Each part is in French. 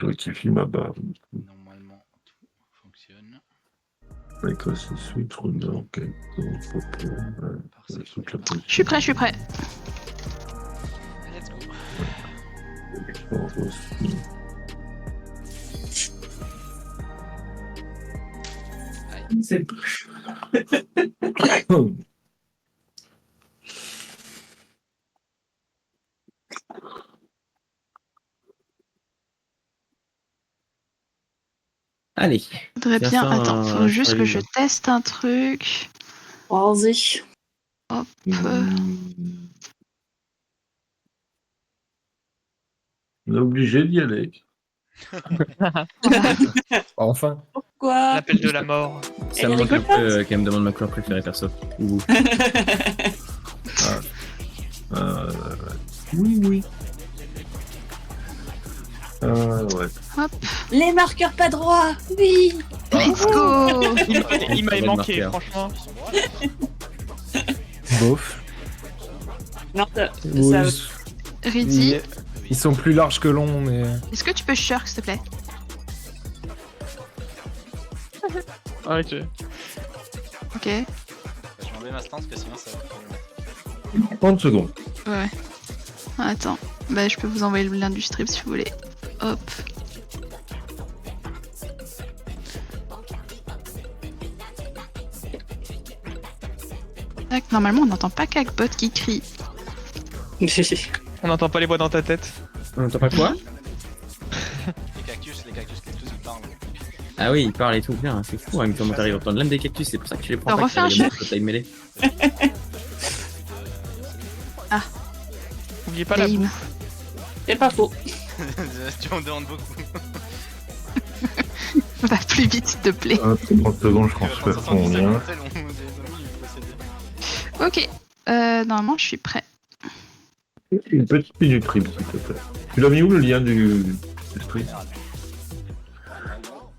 Je rectifie ma barre. Normalement, tout fonctionne. Écosse, suite, Rondeur, ok. Je suis prêt, je suis prêt. Let's go. C'est Allez. Faudrait Tiens, bien. ça, Attends, faut juste que je révision. teste un truc. Vas-y. Hop. On est obligé d'y aller. Enfin. Pourquoi? L'appel de la mort. Ça me manque un peu qu'elle me demande ma couleur préférée perso. Ouh. Oui, oui. Ouais. Hop. Les marqueurs pas droits. Oui. Let's go. Il m'avait Pas de manqué, marqueur. franchement. Bof. Non, Oui, ça... Riddy, ils sont plus larges que longs, mais. est-ce que tu peux shirk, s'il te plaît? Ok. Ok. Je vais enlever ma stance, parce que sinon ça va trop 30 secondes. Ouais. Attends. Bah, je peux vous envoyer le lien du strip si vous voulez. Hop. Tac, normalement, on n'entend pas Cagbot qui crie. On n'entend pas les voix dans ta tête. On entend pas quoi? Les cactus, ils parlent. Ah oui, il parle et tout bien, hein, c'est fou, hein, comment t'arrives à entendre l'âme des cactus, c'est pour ça que tu les prends Alors, pas. refais un que t'as taille mêlée. N'oubliez pas la Game. bouffe. C'est pas faux. Tu en demandes beaucoup. Va plus vite, s'il te plaît. 30 secondes, je transfère ton lien. Ok. Normalement, je suis prêt. Une petite minute, Rib, s'il te plaît. Tu l'as mis où le lien du stream?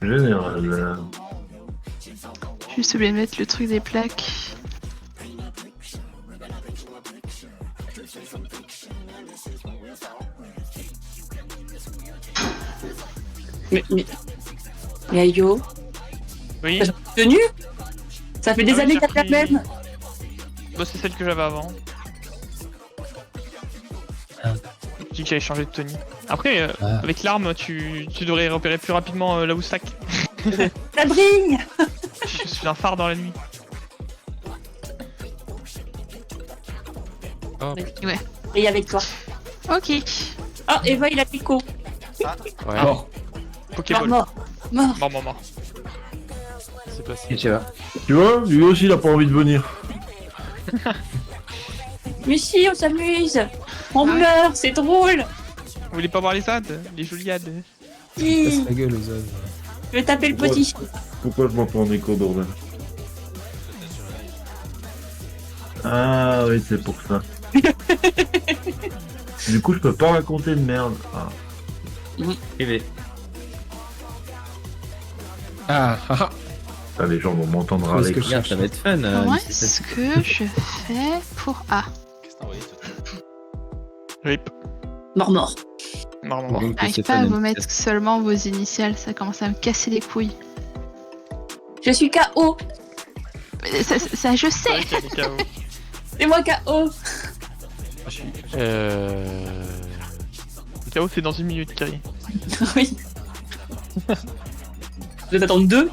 Général. Juste oublié de mettre le truc des plaques. Mais... Yayo, Oui. t'as tenu? Ça fait des Ah oui, années j'ai qu'elle a la pris- même. Bah, c'est celle que j'avais avant. Ah. Je dis que j'avais changé de tenue. Après, avec l'arme, tu devrais repérer plus rapidement là où stack. Ça brille. Je suis un phare dans la nuit. Ouais. Et avec toi. Ok. Oh, Eva, il a pico. Ouais. Mort, Pokéball. mort. Mort. C'est passé. Tu vois. Tu vois, lui aussi, il a pas envie de venir. Mais si, on s'amuse. On Ah ouais. meurt, c'est drôle. Vous voulez pas voir les ZAD? Les Joliades? Si. Casse la gueule aux œuvres. Je vais taper le petit. Pourquoi je m'entends en écho, bordel? Ah oui, c'est pour ça. Du coup, je peux pas raconter de merde. Ah. Privé. Ah, ah, Ah, les gens vont m'entendre Parce râler. que quoi. ça va être fun. Comment d'ici ça. est-ce que je fais pour A? Qu'est-ce que t'as envoyé tout Rip. Mort. Donc, J'arrive c'est pas à fun, vous mettre seulement vos initiales, ça commence à me casser les couilles. Je suis KO. Mais ça, je sais. C'est vrai qu'il y a des KO. C'est moi KO. KO, c'est dans 1 minute, Kari. Oui. Je vais t'attendre 2.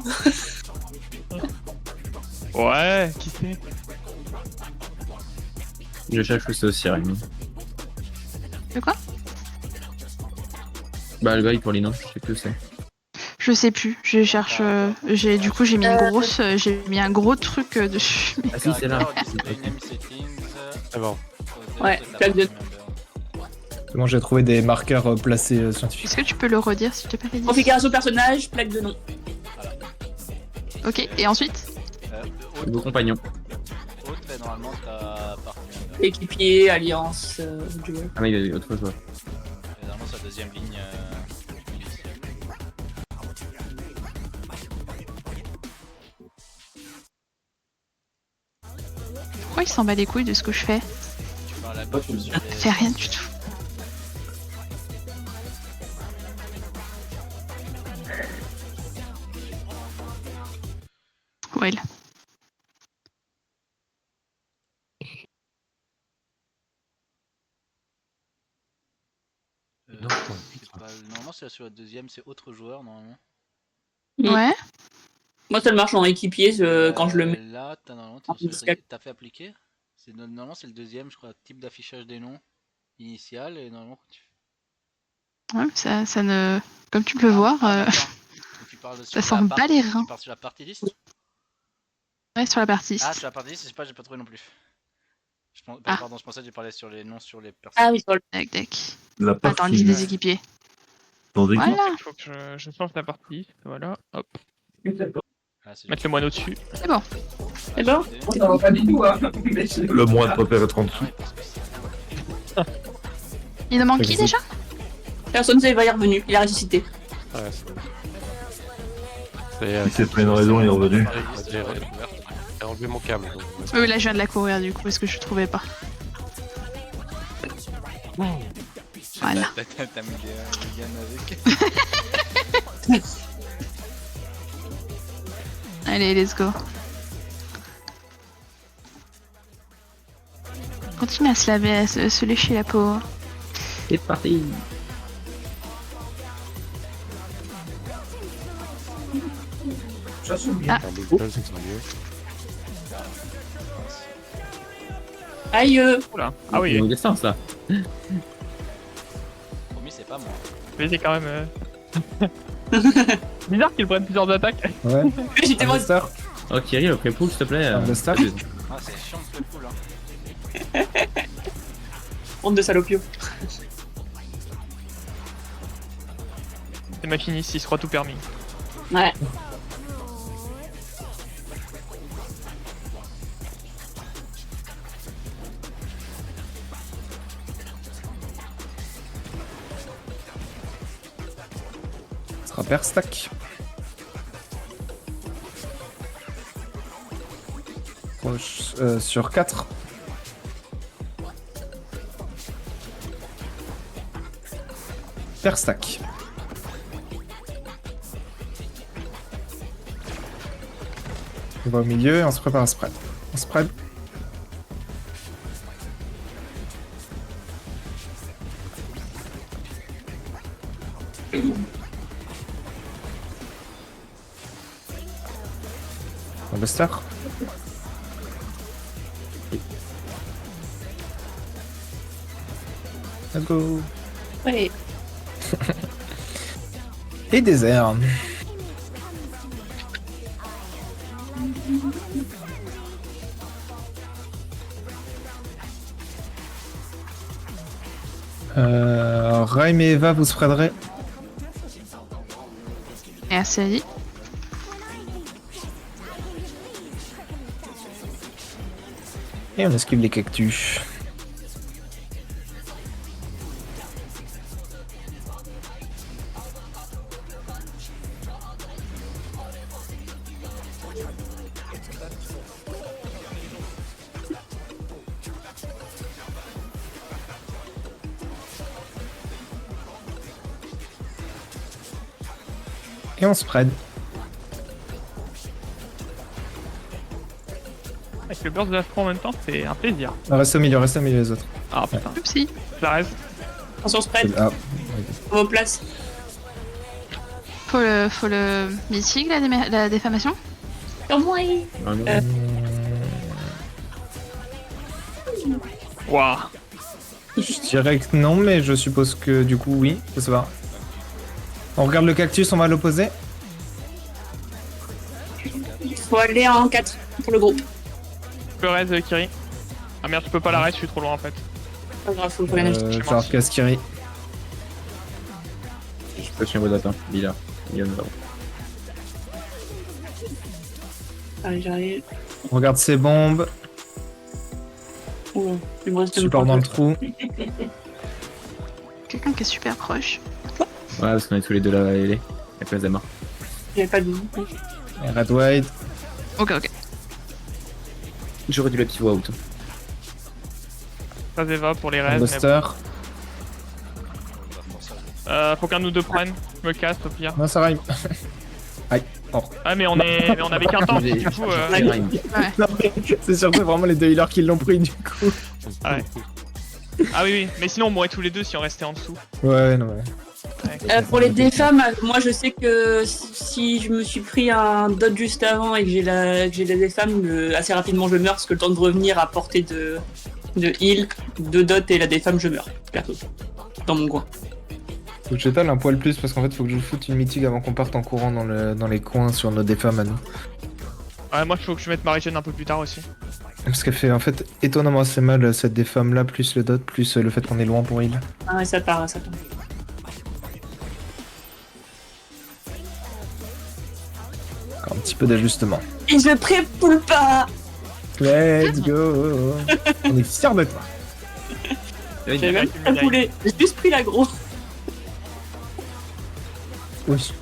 Ouais, qui sait? Je cherche où c'est aussi, Rémi. De quoi? Bah, le bail pour les noms, je sais plus où c'est. Je sais plus. Je cherche. Du coup, j'ai mis une grosse. J'ai mis un gros truc dessus. Ah si, c'est là. C'est bon. Ouais, plaque de... Comment j'ai trouvé des marqueurs placés scientifiques. Est-ce que tu peux le redire s'il te plaît? Redis. Configuration personnage, plaque de nom. Ok. Et ensuite? Vos compagnons. Autre, et normalement, t'as parcours. Équipier, alliance, duo. Ah, mais il y a autre chose. Ouais. Et normalement, sa deuxième ligne initiale. Pourquoi il s'en bat les couilles de ce que je fais? Tu parles à gauche sur les... Fais rien du tout. Will. Non, c'est pas- Normalement, c'est sur la deuxième, c'est autre joueur, normalement. Mm. Ouais. Moi, ça marche en équipier quand je le mets. Là, t'as normalement, En discal. t'as fait appliquer. Normalement, c'est le deuxième, je crois, type d'affichage des noms initial. Et normalement, quand tu... Ouais, ça ne. Comme tu peux voir, d'accord. Donc, tu parles ça sur la sent pas les reins. Tu parles sur la partie liste. Ouais, sur la partie. Ah, sur la partie liste, je sais pas, j'ai pas trouvé non plus. Ah. Pardon, je pensais que tu parlais sur les noms sur les personnes. Ah oui, sur le... Tac, tac. La Attends, partie liste des équipiers. dans équipe. Voilà, Il faut que je change la partie. Voilà, hop. Ah, c'est Mettre le moineau dessus. c'est bon. C'est bon Ça va pas du tout, hein. Le moine préfère être en dessous. Il en manque qui déjà? Personne ne va y revenu, il a ressuscité. Ouais, Si c'est pas une raison, il est revenu. J'ai enlevé mon câble. Donc... Oui, là je viens de la courir du coup parce que je trouvais pas. Voilà. T'as mis des guns avec. Allez, let's go. Continue à se laver, à se lécher la peau. C'est parti. J'assume bien. Ah. Les guns, c'est mieux. Aïe Oula. Ah oui, Longue distance là. Promis, c'est pas moi. mais c'est quand même. Bizarre qu'ils prennent plusieurs attaques. Ouais. J'étais Un moi. buster. Oh Kirill, après pool s'il te plaît. Un buster. Ah, c'est chiant de ce coup là. Honte de salopio. C'est ma finis, il se croit tout permis. Ouais. Ce sera per stack. Sur 4. Per stack. On va au milieu et on se prépare à spread. On spread. Un buster. Let's go. Ouais. Et désert. Raim et Eva, vous spreaderez. Merci Ali. Et on esquive les cactus. Et on spread. Avec le burst de l'astro en même temps, c'est un plaisir. Reste au milieu les autres. Ah putain, Oupsie. je la reste. Attention, spread. Ah, Vos places. Faut le meeting, la défamation. Sur moi. Waouh. je dirais que non, mais je suppose que du coup oui, je sais pas. On regarde le cactus, on va l'opposer. Faut aller en 4 pour le groupe. Je peux raise Kiri. Ah merde, je peux pas la raise, je suis trop loin en fait. Pas grave, faut rien acheter. Genre Kaskiri. Je peux sur vos dates, hein. Lila. Allez, j'arrive. On regarde ses bombes. Oh, il me reste Support dans le trou. Quelqu'un qui est super proche. Ouais, parce qu'on est tous les deux là, les à place d'Emma. J'avais pas de. Et Red Wide. Ok, ok. J'aurais dû la pivot out. Ça Eva pour les Un raises. buster. Faut qu'un de nous deux prenne. Je me casse au pire. Non, ça rime. Ah, mais on avait qu'un temps, du coup. Non, mais c'est surtout vraiment les deux healers qui l'ont pris du coup. Ah oui, mais sinon on mourrait tous les deux si on restait en dessous. Ouais, non, ouais. Pour les défemmes, moi je sais que si je me suis pris un dot juste avant et que j'ai la défemme, assez rapidement je meurs parce que le temps de revenir à portée de heal, de dot et la défemme, je meurs. Perso. Dans mon coin. Faut que j'étale un poil plus parce qu'en fait faut que je foute une mythique avant qu'on parte en courant dans les coins sur nos défemmes à nous. Ouais, moi il faut que je mette ma régène un peu plus tard aussi. Parce qu'elle fait en fait étonnamment assez mal cette défemme là, plus le dot, plus le fait qu'on est loin pour heal. Ah ouais, ça part. Encore un petit peu d'ajustement. Et je pré-poule pas. Let's go. On est fiers de toi. J'avais même pas poulé, j'ai juste pris l'aggro. Oui,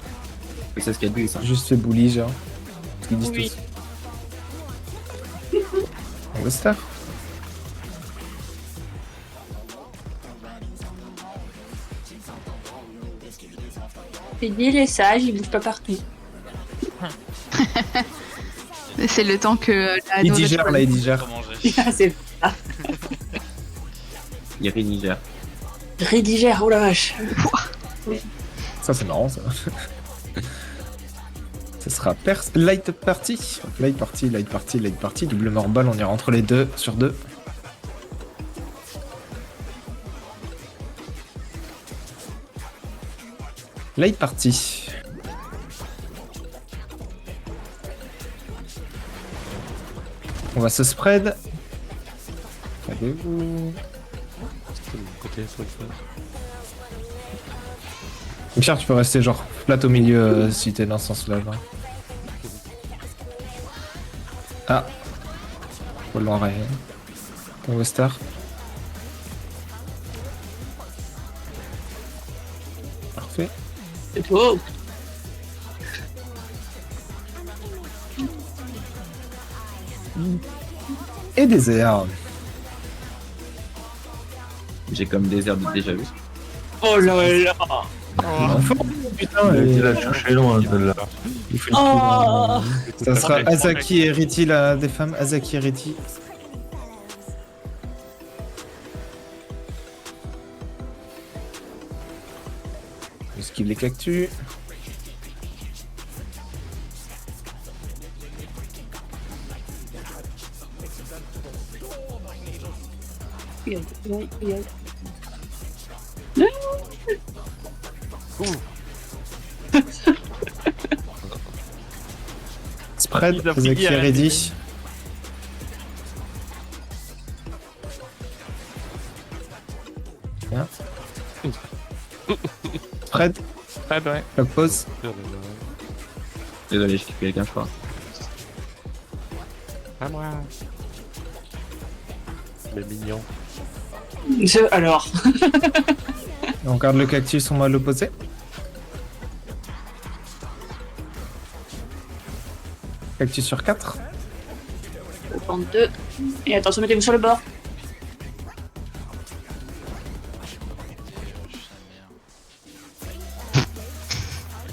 C'est ce qu'elle dit, ça. juste fait bully genre. Ce qu'ils disent Oui. tous. On va star. Il est sage, il bouge pas partout. C'est le temps que la Il Dora digère soit- là, il digère. Pas manger. Ah, c'est Il rédigère. rédigère, oh la vache. Ça c'est marrant ça. Ça sera light party. Light party, light party, light party. Double morbal, on ira entre les deux sur deux. Light party. On va se spread. Regardez-vous. C'était de mon côté, faut le faire. Pierre, tu peux rester genre flat au milieu si t'es dans ce sens-là. genre. Ah. Faut l'enrayer. Ton Westar. Parfait. C'est beau. Et désert. J'ai comme des airs de déjà vu. Oh là là. Enfin, putain, Il a cherché loin celle-là. il fait le Oh. coup, ça sera Azaki et Riti, la des femmes. Azaki et Riti. Esquive les cactus. Spread, Ils ont Azaki pris et à la Riti. Bien. Spread, Ouais, bah ouais. clock pause. Désolé, j'ai kiffé quelqu'un, je crois. À moi. Mais mignon. Alors. On garde le cactus, on va l'opposé. Cactus sur 4. Je vais prendre 2. Et attention, mettez-vous sur le bord.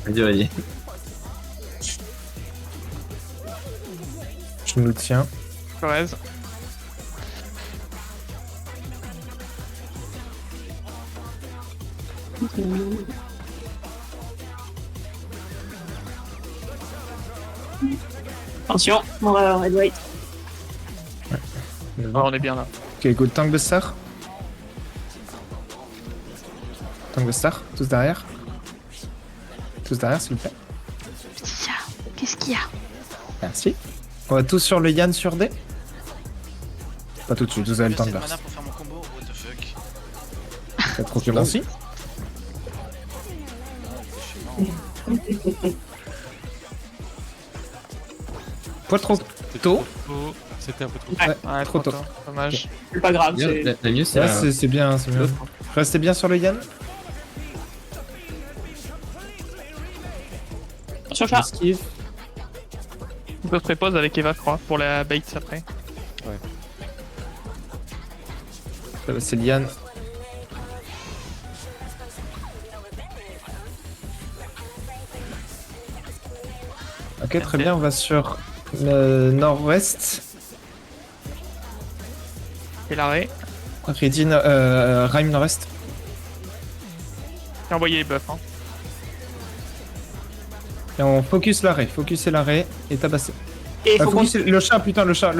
Vas-y, vas-y. Je nous tiens. Corrèze. Attention, on va avoir Red White. Ah, on est bien là. Ok, good. Tank de star. Tank de star. Tous derrière. Tous derrière, s'il vous plaît. Petit chat, qu'est-ce qu'il y a? Merci. On va tous sur le Yann sur D. Pas tout de suite, vous avez le temps de J'ai verse. mana pour faire mon combo, what the fuck. Faites Pokémon aussi. Poil trop tôt. C'était un peu trop. Ouais, trop tôt. Dommage. C'est pas grave, Bien, c'est. la mieux, c'est. Ouais, c'est bien, c'est bien. Restez bien sur le Yann. Attention, chat. Esquive. On peut se prépose avec Eva, je crois, pour la bait après. C'est le Yann. Ok, très bien, on va sur le nord-ouest. Et l'arrêt. Ready, Rhyme nord-est. J'ai envoyé les buffs. Hein. Et on focus l'arrêt, focus et l'arrêt, et tabasser. Et faut qu'on... Focus le chat, putain, le chat.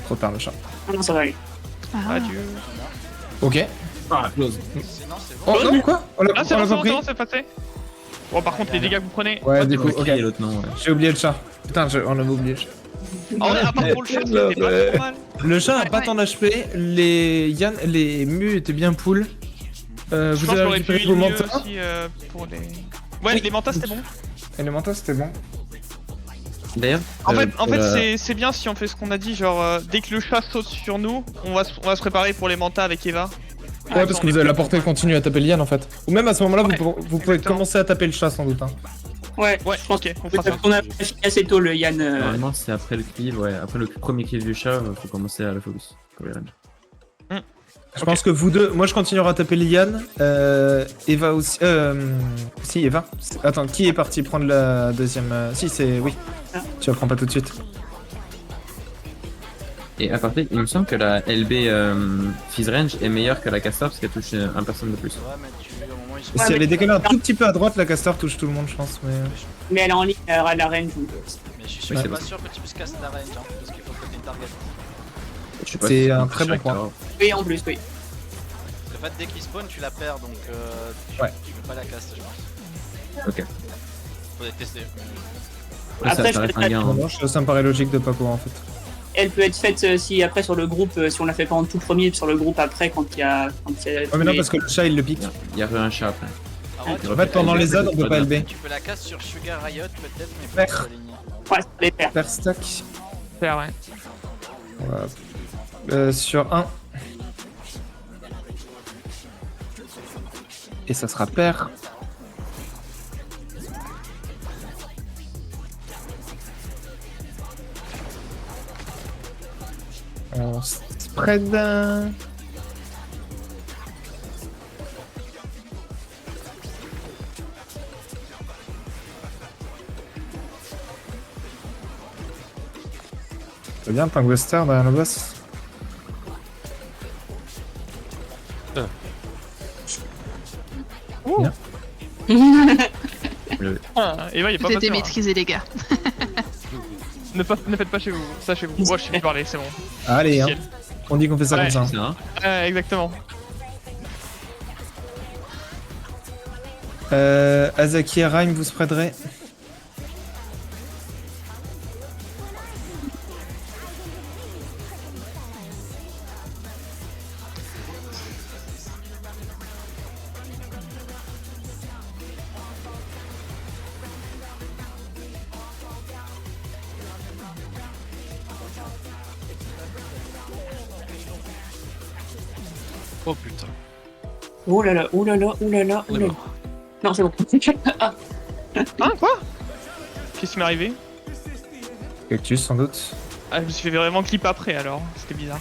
Trop tard, le chat. Ah non, ça va aller. Ah. Adieu. Ok. Ah, close. Sinon, c'est bon. Oh non, quoi? On l'a Ah, c'est on l'a bon, pas pris? c'est passé. Bon, par contre, les dégâts que vous prenez. Ouais, du coup, Ok. ok. Et l'autre non, ouais. J'ai oublié le chat. Putain, on avait oublié le chat. En vrai, à part pour le chat, c'était pas trop mal. Le chat a Ouais, pas ouais. tant d'HP, les mus étaient bien full. Je Vous pense avez qu'on aurait pu récupéré vos mieux mantas? aussi pour les... Ouais, Oui. les mantas, c'était bon. Et les mantas, c'était bon. D'ailleurs, En fait, c'est bien si on fait ce qu'on a dit, genre dès que le chat saute sur nous, on va se préparer pour les mantas avec Eva. Ouais, parce que vous avez la portée continue à taper Liane en fait. Ou même à ce moment-là, Ouais, vous pouvez exactement. commencer à taper le chat sans doute. Hein. Ouais, Ouais, je pense ok, on fera ça. qu'on a fini assez tôt le Yann. normalement, c'est après le cleave, ouais. Après le premier cleave du chat, faut commencer à le focus. Comme les range. Je pense que vous deux, moi je continuerai à taper Liane. Eva aussi. Si, Eva. Attends, qui est parti prendre la deuxième Si, c'est. Oui. Ah. Tu la prends pas tout de suite. Et à partir, il me semble que la LB Fizz Range est meilleure que la Castor parce qu'elle touche un personne de plus. Ouais, mais tu, au moment où ils sont... Ouais, si elle mais- est décalée un tout petit peu à droite, la caster touche tout le monde, je pense. Mais... Mais elle est en ligne à la range. Donc... Mais je suis Oui, sûr, c'est pas vrai. sûr que tu puisses casser la range, hein, parce qu'il faut que tu une target. Je sais pas C'est si un on très touche bon avec point. Castor. Oui, en plus, oui. En fait, dès qu'il spawn, tu la perds, donc Ouais. tu peux pas la caster, je pense. Ok. Faudrait tester. Ouais, Après, ça reste je un gain. Non, hein. non, ça me paraît logique de pas courir en fait. Elle peut être faite si après sur le groupe, si on la fait pas en tout premier, sur le groupe après quand il y a. Ouais, mais non, parce que le chat il le pique. Il y a un chat après. Ah ouais, tu En fait, pendant les ZAD, on peut pas LB. tu peux la casse sur Sugar Riot, peut-être, mais pas Faire. sur la ligne. Ouais, les pères. Faire stack. Faire, ouais. Sur 1. Et ça sera pair. On spread. C'est bien, Tangwester derrière le boss. Ah, Eva, il est pas C'était passé. maîtrisé, les gars. Ne faites pas chez vous, ça chez vous. Moi, je sais plus parler, c'est bon. Allez, hein. Nickel. On dit qu'on fait ça Ouais. comme ça. hein. C'est ça, hein. Exactement. Azaki et Rhyme, vous spreaderez. Oh putain. Oh là là, oh là là, oh là là, oh là là. Non, c'est bon. Ah, Hein, quoi? Qu'est-ce qui m'est arrivé? Cactus, sans doute. Ah, je me suis fait vraiment clip après alors, c'était bizarre.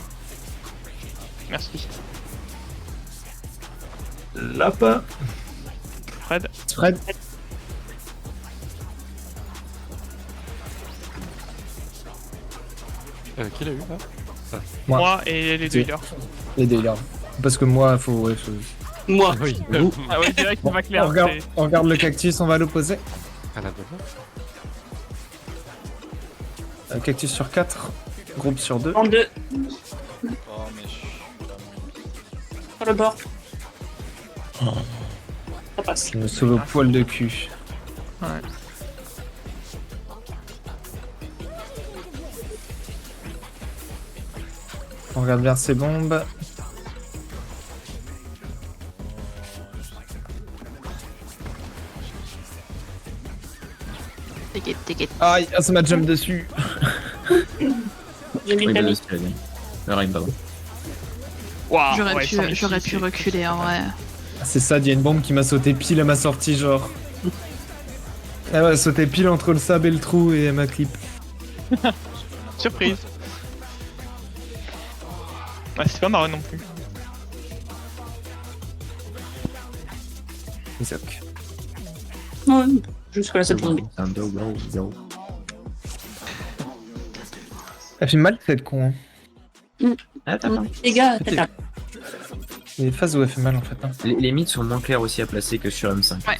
Merci. Lapin. Fred. Spread. Qui l'a eu là? Moi. Moi et les deux Si. healers. Les délires. Parce que moi, faut. Ouais, moi. Oui. Ah ouais, direct, c'est pas clair. on regarde le cactus, on va l'opposer. À la devant. Cactus sur 4. Groupe sur 2. En deux, Oh, mais je suis vraiment... sur le bord. Ça passe. Je me sauve au poil de cul. Ouais. On regarde bien ses bombes. T'inquiète. Aïe, ça m'a jump dessus. J'ai mis Oui, bah, Camille. c'est la game. Le Rhyme, pardon. Waouh, J'aurais ouais, pu, 100 000 j'aurais kills, pu c'est- reculer en vrai. C'est ça, il y a une bombe qui m'a sauté pile à ma sortie, genre. Elle m'a sauté pile entre le sable et le trou et elle m'a clip. Surprise. Ouais, c'est pas marrant non plus. Isaac. Ouais, jusque-là, ça tombe bien. Un go, go, go. Elle fait mal cette con. Hein. Ah, t'as pas. Les gars, C'était- t'as Il y a des phases où elle fait mal en fait. Hein. Les mythes sont moins clairs aussi à placer que sur M5. Ouais.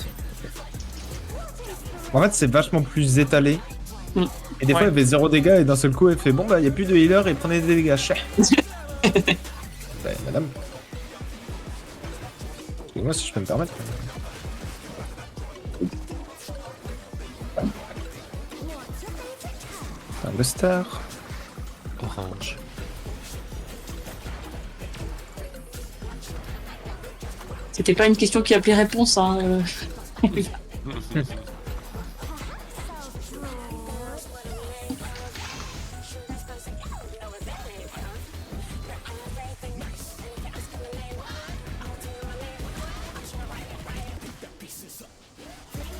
En fait, c'est vachement plus étalé. Mm. Et des fois, Ouais. elle fait 0 dégâts et d'un seul coup, elle fait bon, bah, il n'y a plus de healer et prenez des dégâts. Chais. Bah, madame. Excusez-moi si je peux me permettre. Un Buster. Orange. C'était pas une question qui appelait réponse, hein.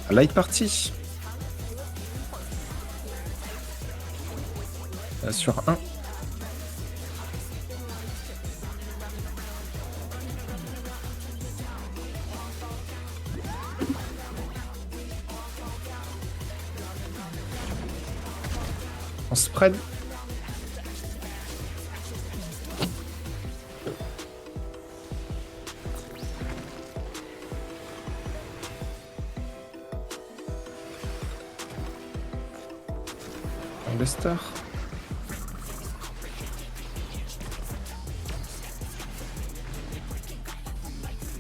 Light Party. Sur 1. En spread. Un Buster.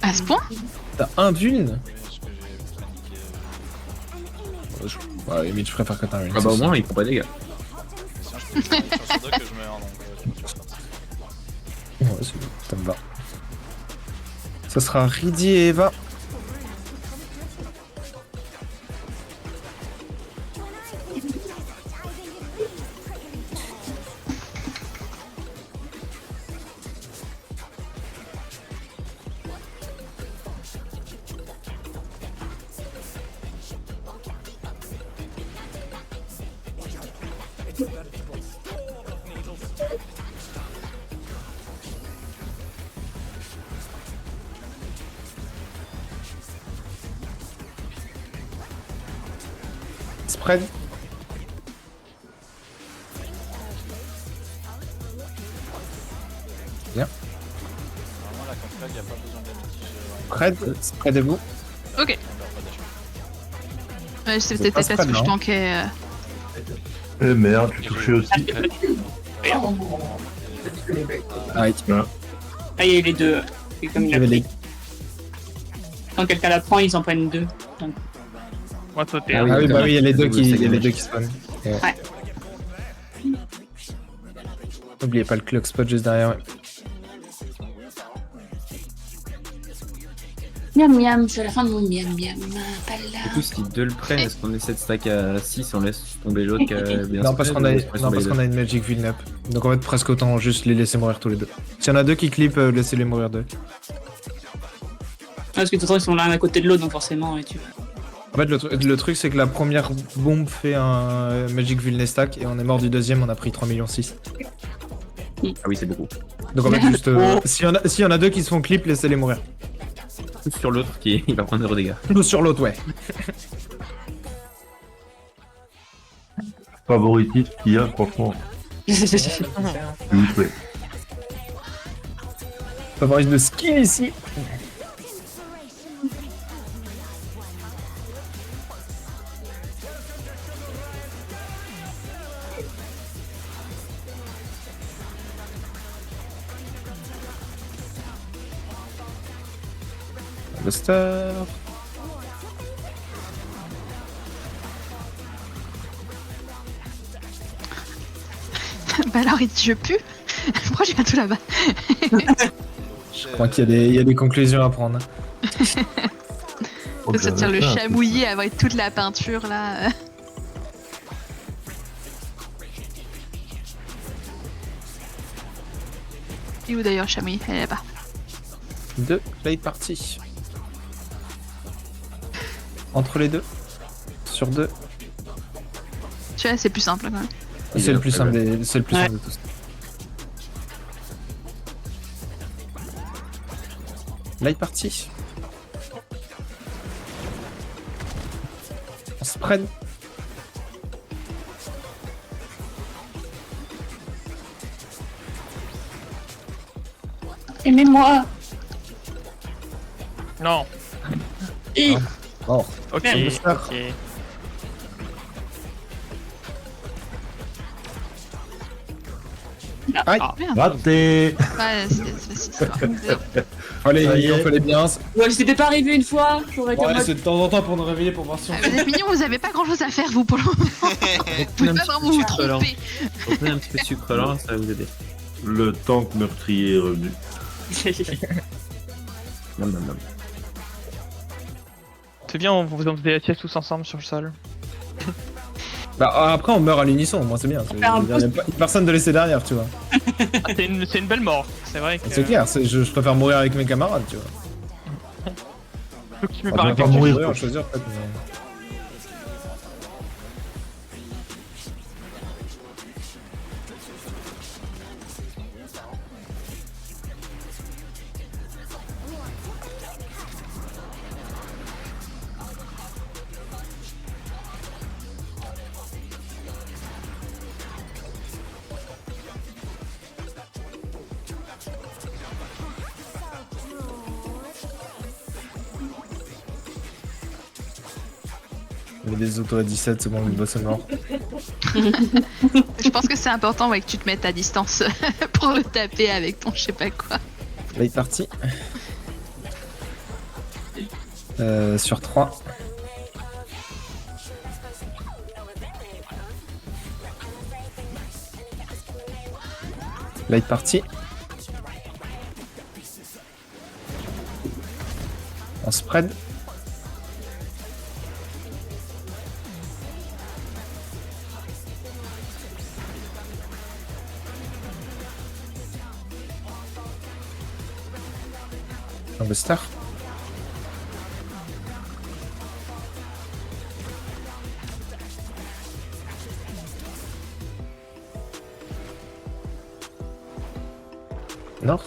À ce point? T'as un vuln. Ce que j'ai paniqué. Ouais, limite, je préfère que t'as un vuln. Ah bah au moins, il prend pas de dégâts. Sinon, je peux sur deux que je meurs, donc je pense que Ouais, ça me va. Ça sera Riddy et Eva. Spread. Normalement, la campflag, y a pas besoin d'amitié. Spread. Spreadez-vous. Ok. Ouais, c'est C'est peut-être pas parce spread, que je non tankais. Eh merde, tu touchais aussi. Ah, Ah, il y a les deux. Et comme il a les... Quand quelqu'un la prend, ils en prennent deux. Donc, Moi, sauter. Ah hein. oui. Ah oui, bah oui, il y a les deux C'est qui, il y a les dommage. deux qui spawnent. Et ouais. Ouais. N'oubliez pas le clock spot juste derrière. Ouais. miam miam, c'est la fin de mon miam miam. Pas là. Du coup, si deux le prennent, est-ce qu'on essaie de stack à 6 on laisse tomber l'autre qui a bien Non, parce spread, qu'on a, ou on laisse non, tomber parce les qu'on a une Magic Vuln up. Donc en fait, presque autant juste les laisser mourir tous les deux. S'il y en a deux qui clippent, laissez-les mourir deux. Parce que de toute façon, ils sont l'un à côté de l'autre, donc forcément, et tu. En fait, le truc, c'est que la première bombe fait un Magic Vuln stack et on est mort du deuxième, on a pris 3,6 millions. deux. Ah oui, c'est beaucoup. Donc en fait, juste. S'il y en a deux qui se font clip, laissez-les mourir. Sur l'autre qui il va prendre 0 dégâts. Nous sur l'autre, ouais. Favoritisme qu'il y a, franchement. Ouais. Favorise de skill ici. Buster. Bah alors, il dit je pue. Pourquoi je viens tout là-bas? Je crois qu'il y a des conclusions à prendre. Oh, De se tire le putain, chat mouillé avec toute la peinture là. Et où d'ailleurs le chat mouillé? Elle est là-bas. 2 play party. Entre les deux. Sur 2. Tu vois, c'est plus simple quand même. C'est le plus simple Ouais. c'est le plus Ouais. simple de tous. Light party. Spread. Aimez-moi. Non. Et Oh. Ok. Merde. Ok. Aïe. Ah. Merde. Raté. Ouais, c'est ça. Allez, Ça y mignon, est. fallait bien. ouais, c'était pas arrivé une fois. J'aurais été en Ouais, mode. c'est de temps en temps pour nous réveiller pour voir si on Ah, vous êtes mignons, vous avez pas grand chose à faire, vous, pour le moment. Vous pouvez pas vraiment vous tromper. On peut un petit peu de sucre lent, ça va vous aider. Le tank meurtrier est revenu. Non, non, non. C'est bien, on faisait des siestes tous ensemble sur le sol. Bah après on meurt à l'unisson, moi c'est bien. On fait un Il y a pas- personne de laisser derrière, tu vois. Ah, c'est une belle mort. C'est vrai que. C'est clair, je préfère mourir avec mes camarades, tu vois. Faut que tu me Ah, parles bien, avec pas quelqu'un. mourir. Choisir, en fait, mais... Il y avait des autos à 17 secondes, le boss est mort. Je pense que c'est important ouais, que tu te mettes à distance pour le taper avec ton je sais pas quoi. Là il est parti. Sur 3. Là il est parti. En spread. Un buster. Nord.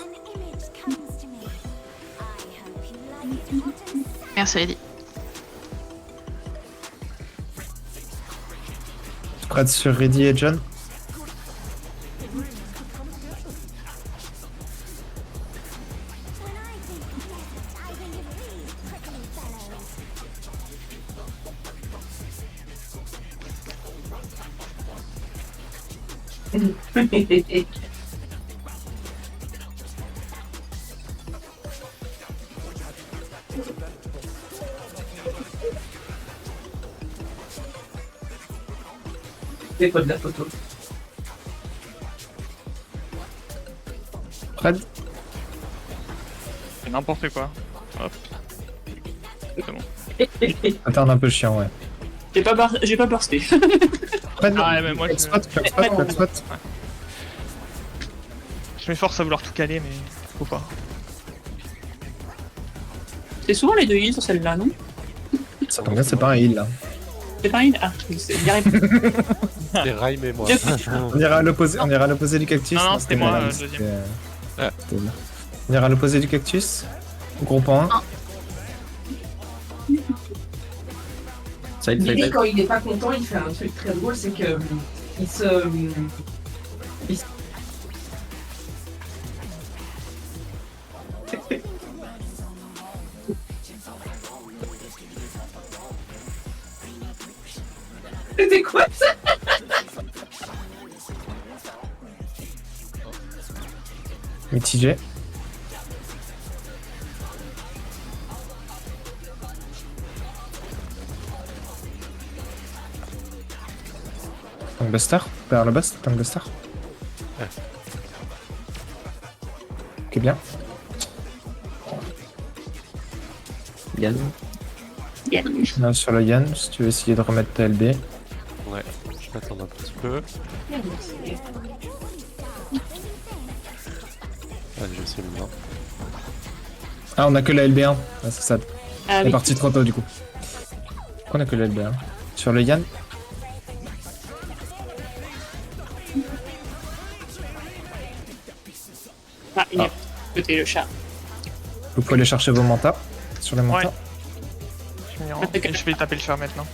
Merci Lady. Spread sur Reddy et John. C'est pas de la photo. Spread. C'est n'importe quoi. Hop. C'est bon. Pattern un peu chiant, ouais. J'ai pas bursté. Spread. Ah ouais, mais moi, Back spot, back spot, back spot. Je m'efforce à vouloir tout caler, mais faut pas. C'est souvent les deux heals sur celle-là, non? Ça tombe bien, c'est pas un heal là. C'est pas une. Ah, j'y arrive. Les Rhyme et moi. On ira à l'opposé du cactus. Non, non, c'était moi, Mélanie, le deuxième. c'était bien. On ira à l'opposé du cactus. Groupe en 1. Side, side, Billy, side. quand il est pas content, il fait un truc très drôle, c'est que il se. C'était quoi ça? Mitigé. Buster, vers le bust, Buster. Ouais. Ok, bien. Yann. Là, sur le Yann, si tu veux essayer de remettre ta LB. Ouais, je m'attends un petit peu. Allez, je sais maintenant. Ah, on a que la LB1. Ah, c'est ça. Ah On est oui. parti trop tôt du coup. Pourquoi on a que la LB1 sur le Yann. Ah, il y a côté le chat. Vous pouvez aller chercher vos mantas sur les mantas. Je m'y rends. Et je vais taper le char maintenant.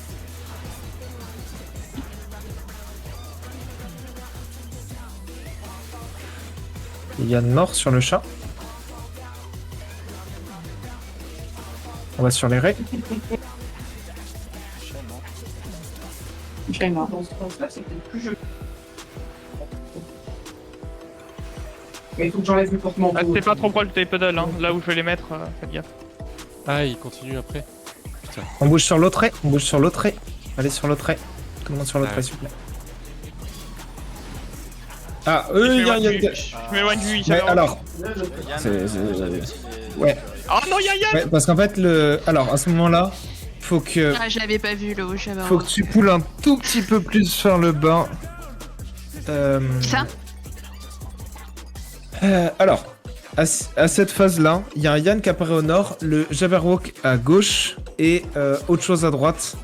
Yann mort sur le chat. On va sur les raies. J'ai mort. Dans ce sens-là, c'est peut-être plus joli. Mais il faut que j'enlève le porte-manteau. Ah, c'est pas trop proche des puddles, hein. Là où je vais les mettre, faites gaffe. Ah, il continue après. On bouge sur l'autre raie. On bouge sur l'autre raie. Allez sur l'autre raie. Tout le monde sur l'autre Ouais. raie, s'il vous plaît. Ah, eux, il y a... Je m'éloigne du Mais alors... Yann, c'est- Ouais. Oh non, y'a Yann. Ouais, parce qu'en fait, alors à ce moment-là, faut que... Ah, je l'avais pas vu le haut Jabberwock. Faut que tu poules un tout petit peu plus vers le bas. Ça Alors, à cette phase-là, il y a un Yann qui apparaît au nord, le Jabberwock à gauche et autre chose à droite.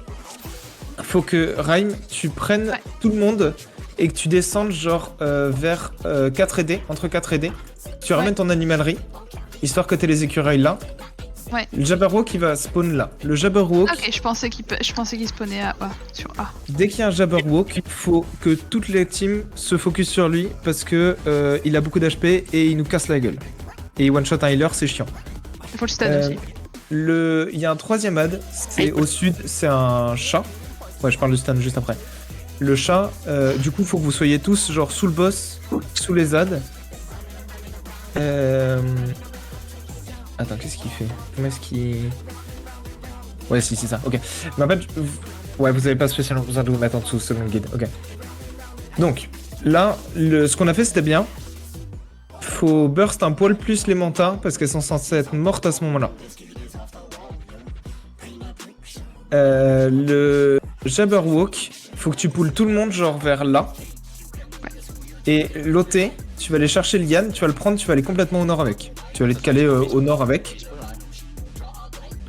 Faut que Raim, tu prennes Ouais. tout le monde et que tu descendes genre vers 4 et D, entre 4 et D. Tu ramènes ton animalerie, histoire que t'aies les écureuils là. Ouais. Le Jabberwock il va spawn là. Le Jabberwock, Ok, je pensais qu'il spawnait à A, sur A. dès qu'il y a un Jabberwock, il faut que toutes les teams se focus sur lui parce que il a beaucoup d'HP et il nous casse la gueule. Et one shot un healer, c'est chiant. Il faut le stun aussi. Il y a un troisième ad, c'est au sud, c'est un chat. Ouais, je parle du stun juste après. Le chat, du coup, faut que vous soyez tous genre sous le boss, sous les ads. Attends, qu'est-ce qu'il fait? Comment est-ce qu'il... Ouais, si, c'est ça, ok. Mais en fait, ouais, vous avez pas spécialement besoin de vous mettre en dessous selon le guide, ok. Donc, là, ce qu'on a fait, c'était bien. Faut burst un poil plus les mantas, parce qu'elles sont censées être mortes à ce moment-là. Le Jabberwock, faut que tu poules tout le monde genre vers là. Et l'OT, tu vas aller chercher le Yann, tu vas le prendre, tu vas aller complètement au nord avec. Tu vas aller te caler au nord avec.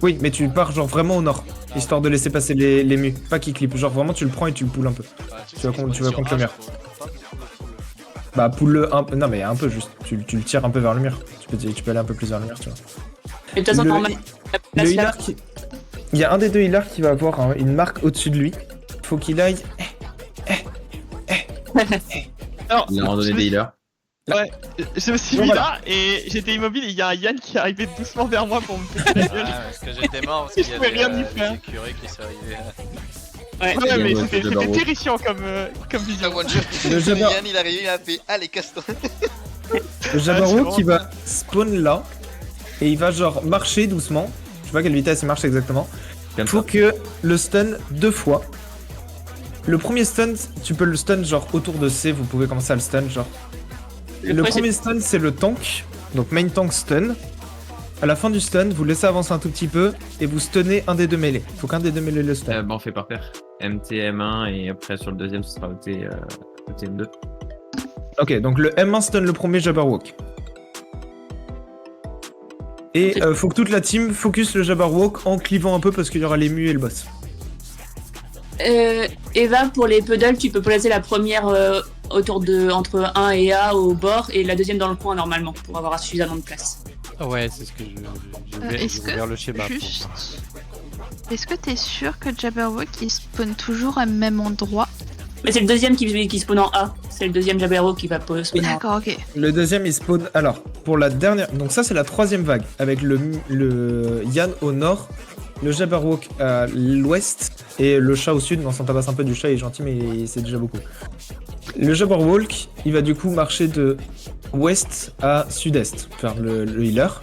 Oui, mais tu pars genre vraiment au nord, histoire de laisser passer les mus, pas qu'il clip. Genre vraiment tu le prends et tu le poules un peu. Tu vas contre le mur. Bah poule-le un peu, non mais un peu juste, tu le tires un peu vers le mur. Tu peux aller un peu plus vers le mur, tu vois. Et de toute façon, Le- normalement, la Le place là. healer qui... Il y a un des deux healers qui va avoir une marque au-dessus de lui. Faut qu'il aille... Alors, Il a randonné des healers. ouais, je me suis Bon, mis voilà. là et j'étais immobile et il y a un Yann qui est arrivé doucement vers moi pour me péter la gueule. parce que j'étais mort parce qu'il y Je pouvais rien y a faire. des écureuils qui sont arrivés. Ouais. Ouais, mais Ouais, c'était de barreau. terrifiant comme vision. Le Jabber- il est arrivé, il a fait allez casse-toi. Le Jabberwock c'est qui va spawn là. Et il va genre marcher doucement. Je sais pas à quelle vitesse il marche exactement. Comme Faut ça. que le stun 2 fois. Le premier stun, tu peux le stun genre autour de C. Vous pouvez commencer à le stun genre. Le premier stun c'est le tank. Donc main tank stun. À la fin du stun, vous laissez avancer un tout petit peu et vous stunnez un des deux mêlés. Faut qu'un des deux mêlés le stun. Bah, on fait par paire. MT-M1 et après sur le deuxième, ce sera OT-M2. Ok, donc le M1 stun le premier Jabberwock. Et faut que toute la team focus le Jabberwock en clivant un peu parce qu'il y aura les mus et le boss. Eva, pour les puddles, tu peux placer la première entre 1 et A au bord et la deuxième dans le coin normalement pour avoir suffisamment de place. Ah ouais, c'est ce que j'ai Est-ce ouvert le que, schéma. juste... Est-ce que t'es sûr que Jabberwock il spawn toujours au même endroit? Mais c'est le deuxième qui spawn en A. C'est le deuxième Jabberwock qui va spawn en A. D'accord, ok. Le deuxième il spawn. Alors, pour la dernière. Donc, ça c'est la troisième vague avec le Yann au nord, le Jabberwock à l'ouest et le chat au sud. Mais on s'en tabasse un peu du chat, il est gentil, mais c'est déjà beaucoup. Le Jabberwock il va du coup marcher de ouest à sud-est, faire le healer.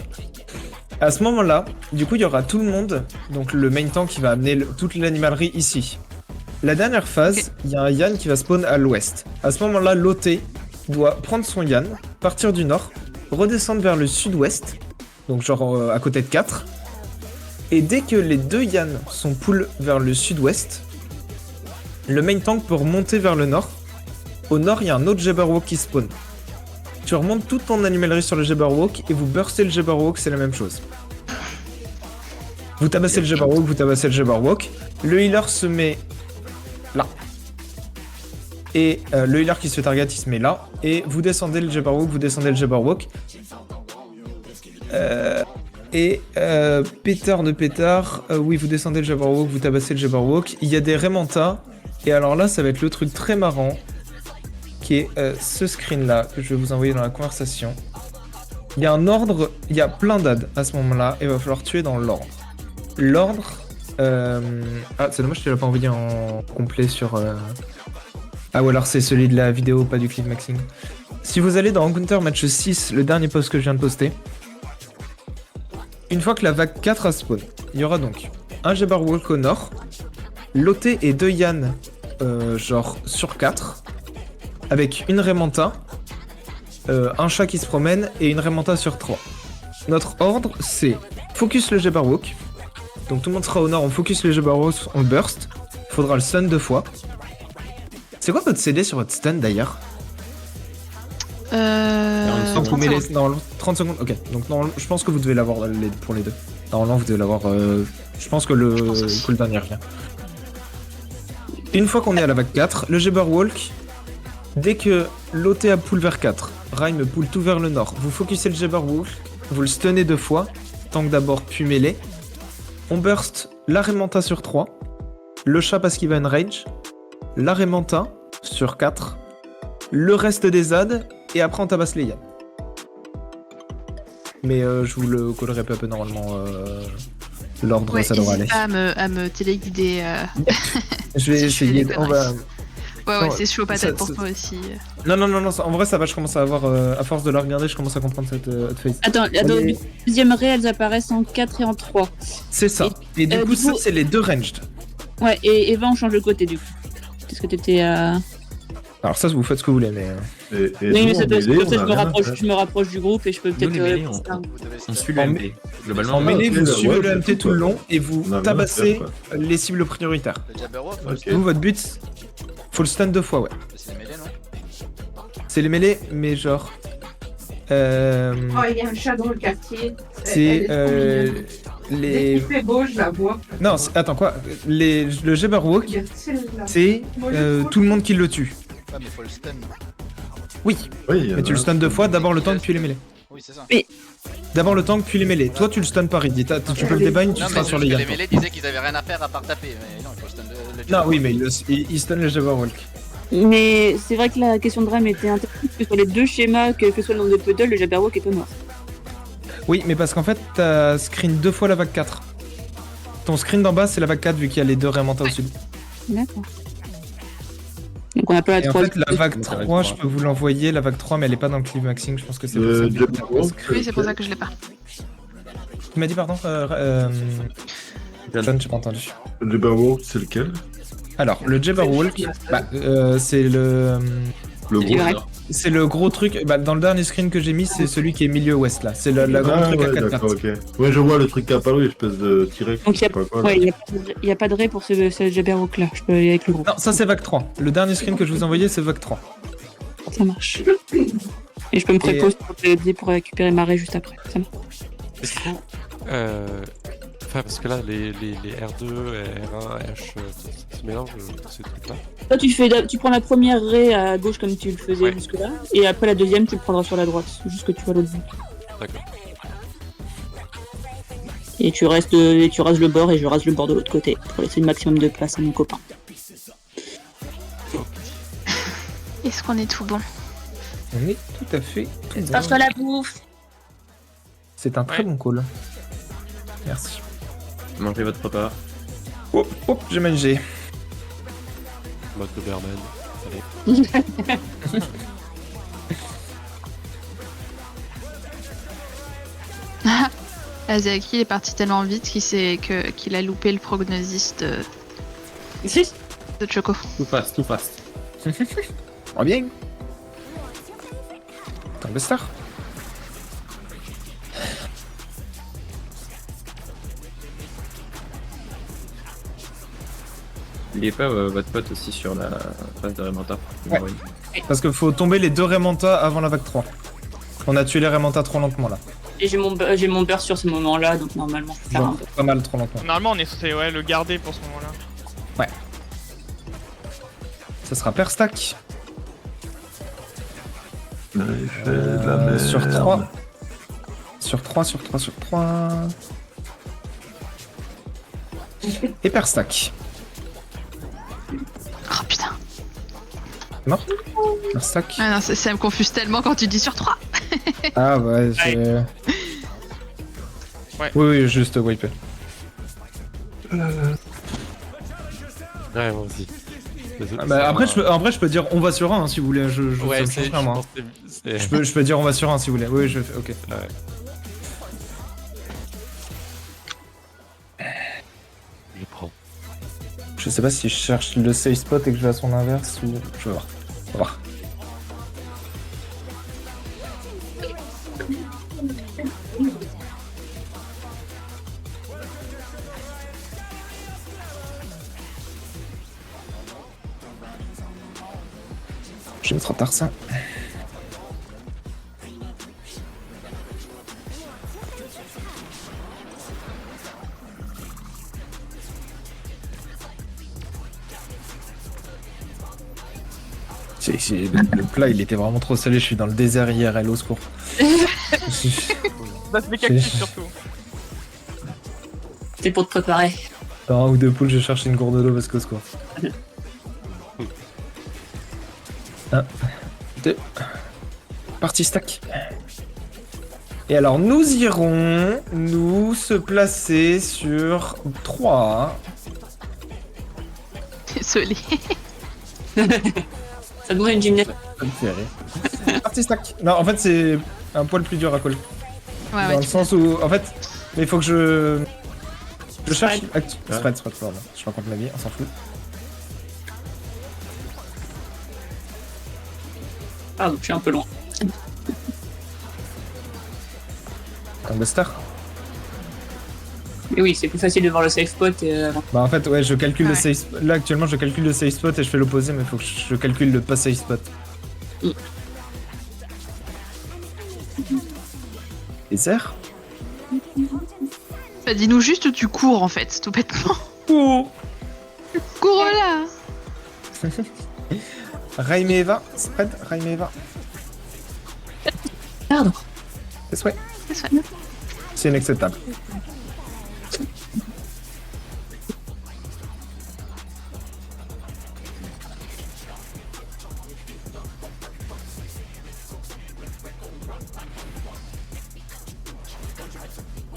À ce moment-là, du coup, il y aura tout le monde, donc le main tank qui va amener toute l'animalerie ici. La dernière phase, il y a un Yann qui va spawn à l'ouest. À ce moment-là, l'OT doit prendre son Yann, partir du nord, redescendre vers le sud-ouest, donc genre à côté de 4. Et dès que les deux Yann sont pull vers le sud-ouest, le main tank peut remonter vers le nord. Au nord, il y a un autre Jabberwock qui spawn. Tu remontes toute ton animalerie sur le Jabberwock et vous burstez le Jabberwock, c'est la même chose. Vous tabassez le Jabberwock, vous tabassez le Jabberwock. Le healer se met là. Et le healer qui se fait target, il se met là. Et vous descendez le Jabberwock, vous descendez le Jabberwock. Pétard de pétard. Oui, vous descendez le Jabberwock, vous tabassez le Jabberwock. Il y a des Raymanta. Et alors là, ça va être le truc très marrant. Qui est ce screen là que je vais vous envoyer dans la conversation. Il y a un ordre, il y a plein d'ad à ce moment-là, et il va falloir tuer dans l'ordre. L'ordre... Ah, c'est dommage que tu l'as pas envoyé en complet sur... Ah, ou alors c'est celui de la vidéo, pas du clip maxing. Si vous allez dans Encounter Match 6, le dernier post que je viens de poster, une fois que la vague 4 a spawn, il y aura donc un Jabberwock au nord, Loté et 2 Yann, genre sur 4, avec une Raymanta, un chat qui se promène et une Raymanta sur 3. Notre ordre, c'est focus le Jabberwock. Donc tout le monde sera au nord, on focus le Jabberwock, on burst. Faudra le stun 2 fois. C'est quoi votre CD sur votre stun d'ailleurs? Donc vous 30 mettez secondes. dans 30 secondes. Ok, donc normalement, je pense que vous devez l'avoir pour les deux. Normalement, vous devez l'avoir. Je pense que le cooldown y revient. Une fois qu'on est à la vague 4, le Jabberwock, dès que l'OT a pull vers 4, Rhyme pull tout vers le nord, vous focussez le Jabberwock, vous le stunnez 2 fois, tank d'abord puis mêlée. On burst la Raymanta sur 3, le chat parce qu'il va enrage, la Raymanta sur 4, le reste des ZAD, et après on tabasse les Yann. Mais je vous le collerai peu à peu normalement. L'ordre, Ouais, ça devrait aller. n'hésite pas à me téléguider. Je vais si je fais essayer. des On va... Ouais, Non, c'est chaud patate pour ça- toi aussi. Non, en vrai, ça va. Je commence à avoir. À force de la regarder, je commence à comprendre cette phase. Attends, Mais- deuxième ré, elles apparaissent en 4 et en 3. C'est ça. Et du coup, du ça, coup- c'est les deux ranged. Ouais, et Eva, on change de côté du coup. Est-ce que t'étais à. Alors, ça, vous faites ce que vous voulez, mais. Et Oui, nous, mais c'est en parce mêlée, que on peut-être a je me rien à rapproche, faire. je me rapproche du groupe et je peux peut-être. les mêlés, on Vous devez suit stun. le MP. Globalement, En mêlée, ok, vous ouais, suivez ouais, le MT c'est tout le quoi. long et vous On a rien à tabassez faire, quoi. les cibles prioritaires. Le Jabberwock, Ok. Vous, votre but, faut le stun 2 fois, ouais. c'est les mêlées, non? C'est les mêlées, mais genre. Oh, il y a un chat dans le quartier. C'est Dès les. qu'il fait beau, je la vois. Non, attends quoi. Le Jabberwock, Regarde celle-là. c'est tout le monde qui le tue. Ah, mais faut le stun. Oui, Oui, il y en mais tu a le un. stun 2 fois, d'abord le tank puis les mêlées. Oui, c'est ça. D'abord le tank puis les mêlées. Toi tu le stun par Reddit, tu peux le débind, tu Non, seras mais sur c'est les parce que Yann. les mêlées disaient qu'ils avaient rien à faire à part taper. Mais non, il faut stun le Non, oui, mais il stun le Jabberwock. Mais c'est vrai que la question de Ram était intéressante, parce que sur les deux schémas, quel que soit le nombre de puddles, le Jabberwock est au nord. Oui, mais parce qu'en fait, t'as screen 2 fois la vague 4. Ton screen d'en bas, c'est la vague 4 vu qu'il y a les deux Raymanta au sud. D'accord. Donc on n'a pas la Et en 3. fait, la vague Donc, ça va 3, être je peux vous l'envoyer, la vague 3, mais elle est pas dans le clip maxing, je pense que c'est pour ça. Le que- Jabberwock, Oui, c'est pour ça que je l'ai pas. Tu m'as dit, pardon John, j'ai pas entendu. Le Jabberwock, c'est lequel? Alors, le Jabberwock, bah, c'est le. Le Il est gros. Ouais. nord. C'est le gros truc. Bah, dans le dernier screen que j'ai mis, c'est celui qui est milieu ouest là. C'est la grande Ah, truc à ouais, 4 d'accord, cartes. ok. Ouais, je vois le truc qui est apparu, espèce de T-Rex. Donc je sais pas quoi. Ouais, il n'y a pas de ré pour ce Jabberwock là. Je peux aller avec le groupe. Non, ça c'est vague 3. Le dernier screen que je vous ai envoyé, c'est vague 3. Ça marche. Et je peux me préposer pour t'aider pour récupérer ma ré juste après. Ça marche. Du coup, enfin, parce que là, les R2, R1, H, ça se mélange, ces trucs-là. Toi, tu prends la première ré à gauche comme tu le faisais Ouais. jusque-là, et après la deuxième, tu le prendras sur la droite, juste que tu vas à l'autre bout. D'accord. Et tu rases le bord et je rase le bord de l'autre côté pour laisser le maximum de place à mon copain. Est-ce qu'on est tout bon? On est tout à fait tout bon. Passe-toi la bouffe. C'est un très bon call. Merci. Mangez votre repas. Oh, oh, j'ai mangé. Mode Doberman. Allez. Azaki il est parti tellement vite qu'il a loupé le prognosis de Choco. Tout fast, tout fast. Oh bien. Tank de star. N'oubliez pas votre pote aussi sur la phase de Raymanta. Ouais. Parce qu'il faut tomber les deux Raymanta avant la vague 3. On a tué les Raymanta trop lentement là. Et j'ai mon burst sur ce moment-là, donc normalement je peux faire un Genre, peu. pas mal trop lentement. Normalement, on est censé le garder pour ce moment-là. Ça sera per stack. Il fait de la merde. Sur 3. Sur 3, sur 3, sur 3. Et per stack. Oh putain. Mort. Per stack. Ah non, ça me confuse tellement quand tu dis sur 3. Ah ouais, Ouais. Oui, juste wipe. Ouais, moi aussi. Ah, bah, après, je peux dire on va sur un si vous voulez. Ouais, ça me c'est. change rien, moi. pense que c'est- Je peux dire on va sur un si vous voulez. Oui, je fais. Ok. Ouais. Je prends. Je sais pas si je cherche le safe spot et que je vais à son inverse ou. Je vais voir. On va voir. Je vais mettre en tard ça. Le plat il était vraiment trop salé, je suis dans le désert IRL, au secours. Bah, c'est les cactus surtout. C'était pour te préparer. Dans un ou deux poules, je cherche une gourde d'eau parce qu'au secours. 1, 2. Parti stack. Et alors nous irons nous se placer sur 3. Désolé. Ça demande une gymnastique. Ça me fait rire. Parti stack. Non, en fait c'est un poil plus dur à call. Ouais, Dans le sens où, en fait, mais il faut que je cherche. Spread. Spread, pardon. Je raconte ma vie, on s'en fout. Pardon, je suis un peu loin. Un buster. Mais oui, c'est plus facile de voir le safe spot. Bah en fait, ouais, je calcule le Ouais. safe spot. Là actuellement, je calcule le safe spot et je fais l'opposé, mais il faut que je calcule le pas safe spot. Mm. Les airs. Bah, dis-nous juste où tu cours en fait, tout bêtement. Oh. Cours là. Raime et Eva. Spread, Raime et Eva. Pardon. C'est souhait. C'est ça. C'est inacceptable.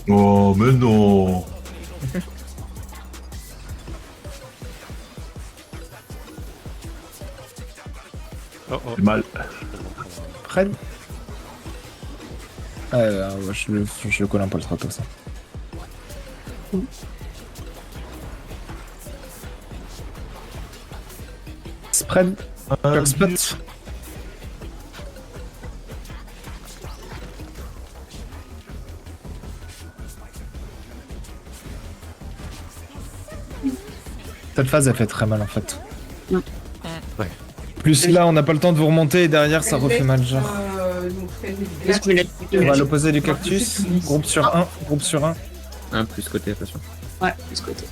Oh, mais non. Oh, oh. C'est mal. Fred. Ouais, je le colle un peu le trop ça. Spread. Clock spot. Cette phase elle fait très mal en fait. Ouais. Plus là on n'a pas le temps de vous remonter et derrière ça refait mal genre. Est-ce que je vais On va à la- l'opposé du cactus. Groupe sur 1, groupe sur 1. Un plus côté, attention. Ouais, de ce côté.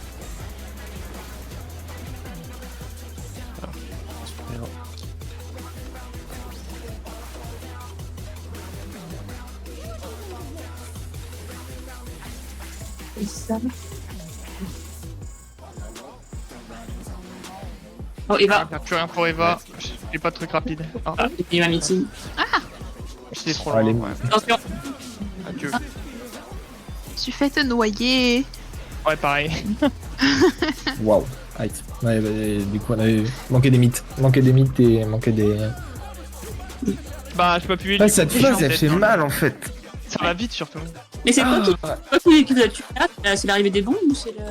Oh, Eva. Ah, plus rien pour Eva. J'ai pas de truc rapide. Ah, Ah, il m'a meeting. j'étais trop Allez. loin. Ouais. Attention. Adieu. Je suis fait te noyer. Ouais, pareil. Waouh. Aïe. Ouais, bah, du coup on avait manqué des mythes. Manqué des mythes et manqué des. Bah, je peux appuyer. Ah, du cette coup, phase j'ai en elle tête, fait hein. mal en fait. Ça va vite surtout. Mais c'est Ah. toi qui vous a tué là? C'est l'arrivée des bombes ou c'est le.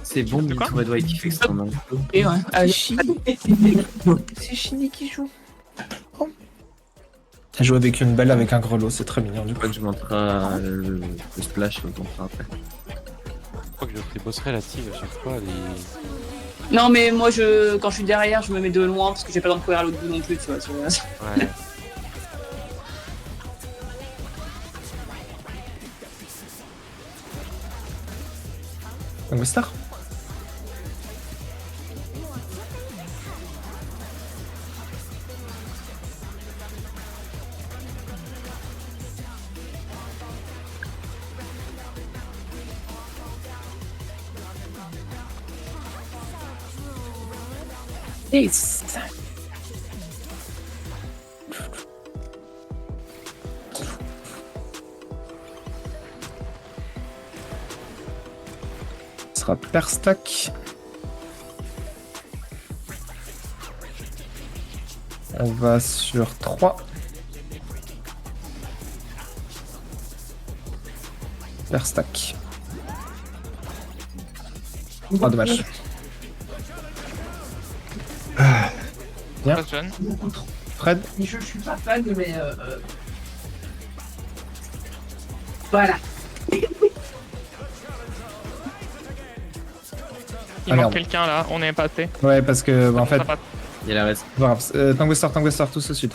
C'est bon, De quoi Red White qui fait extrêmement. Et ouais. Ah, C'est Chini qui joue. Elle joue avec une belle avec un grelot, c'est très mignon du Je coup. crois que je montrerai le splash, donc on fera après. Je crois que je ferai boss relative à chaque fois. Non, mais moi, quand je suis derrière, je me mets de loin parce que j'ai pas le temps de courir à l'autre bout non plus, tu vois. Ouais. Un star. sera Perstack. On va sur 3. Perstack. Ah, dommage. Bien. Passe John. Beaucoup trop. Fred, Je suis pas fan, mais voilà. Il Ah, manque merde. quelqu'un là, on est passé. ouais, parce que en fait, Ça passe. Il y a la reste. voilà, Tangwester, tous au sud.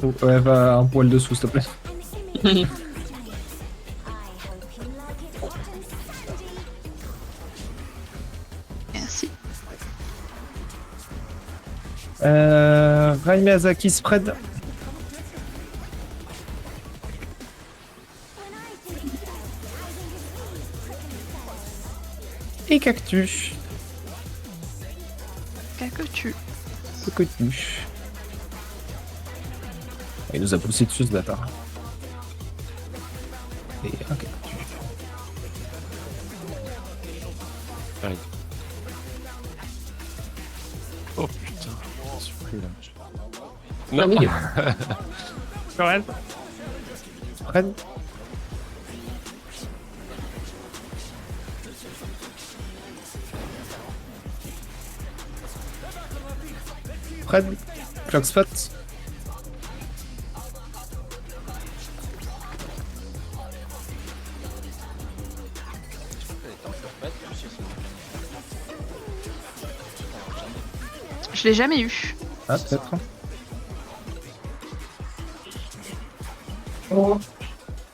Oh, ouais, va un poil dessous, s'il te plaît. Merci. Rai Miyazaki, spread. Et Cactus. Cactus. Cactus. Il nous a poussé dessus ce bâtard. Et un cactus. Pareil. Oh putain, je suis pris là. Non, Correct. Spread. Fred, Clockspot. Je l'ai jamais eu. Ah, peut-être. Bon.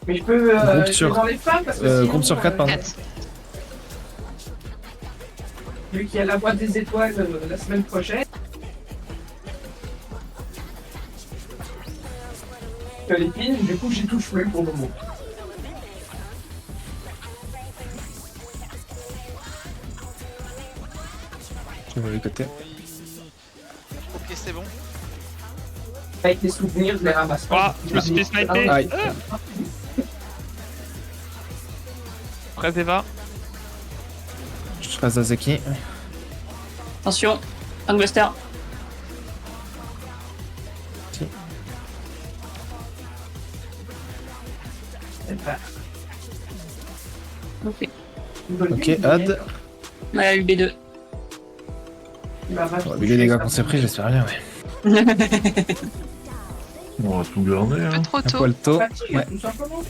Mais je peux Groupe je sur- vais dans les femmes parce que sinon, Groupe sur 4, pardon. 4. vu qu'il y a la boîte des étoiles la semaine prochaine. Les pins, du coup j'y touche plus pour le moment. Je vais côté. Ok, c'est bon. Avec les souvenirs, je les ramasse pas. Ah, je me suis fait sniper. Aïe. Après Eva. Je reste à Zeki. Attention, Tangwester. Ok. Ok, Ad. Ouais, UB2. Vu les dégâts qu'on s'est pris, j'espère bien, ouais. On va tout garder, Un hein. peu trop Un tôt. poil tôt. Ouais. Tout simplement.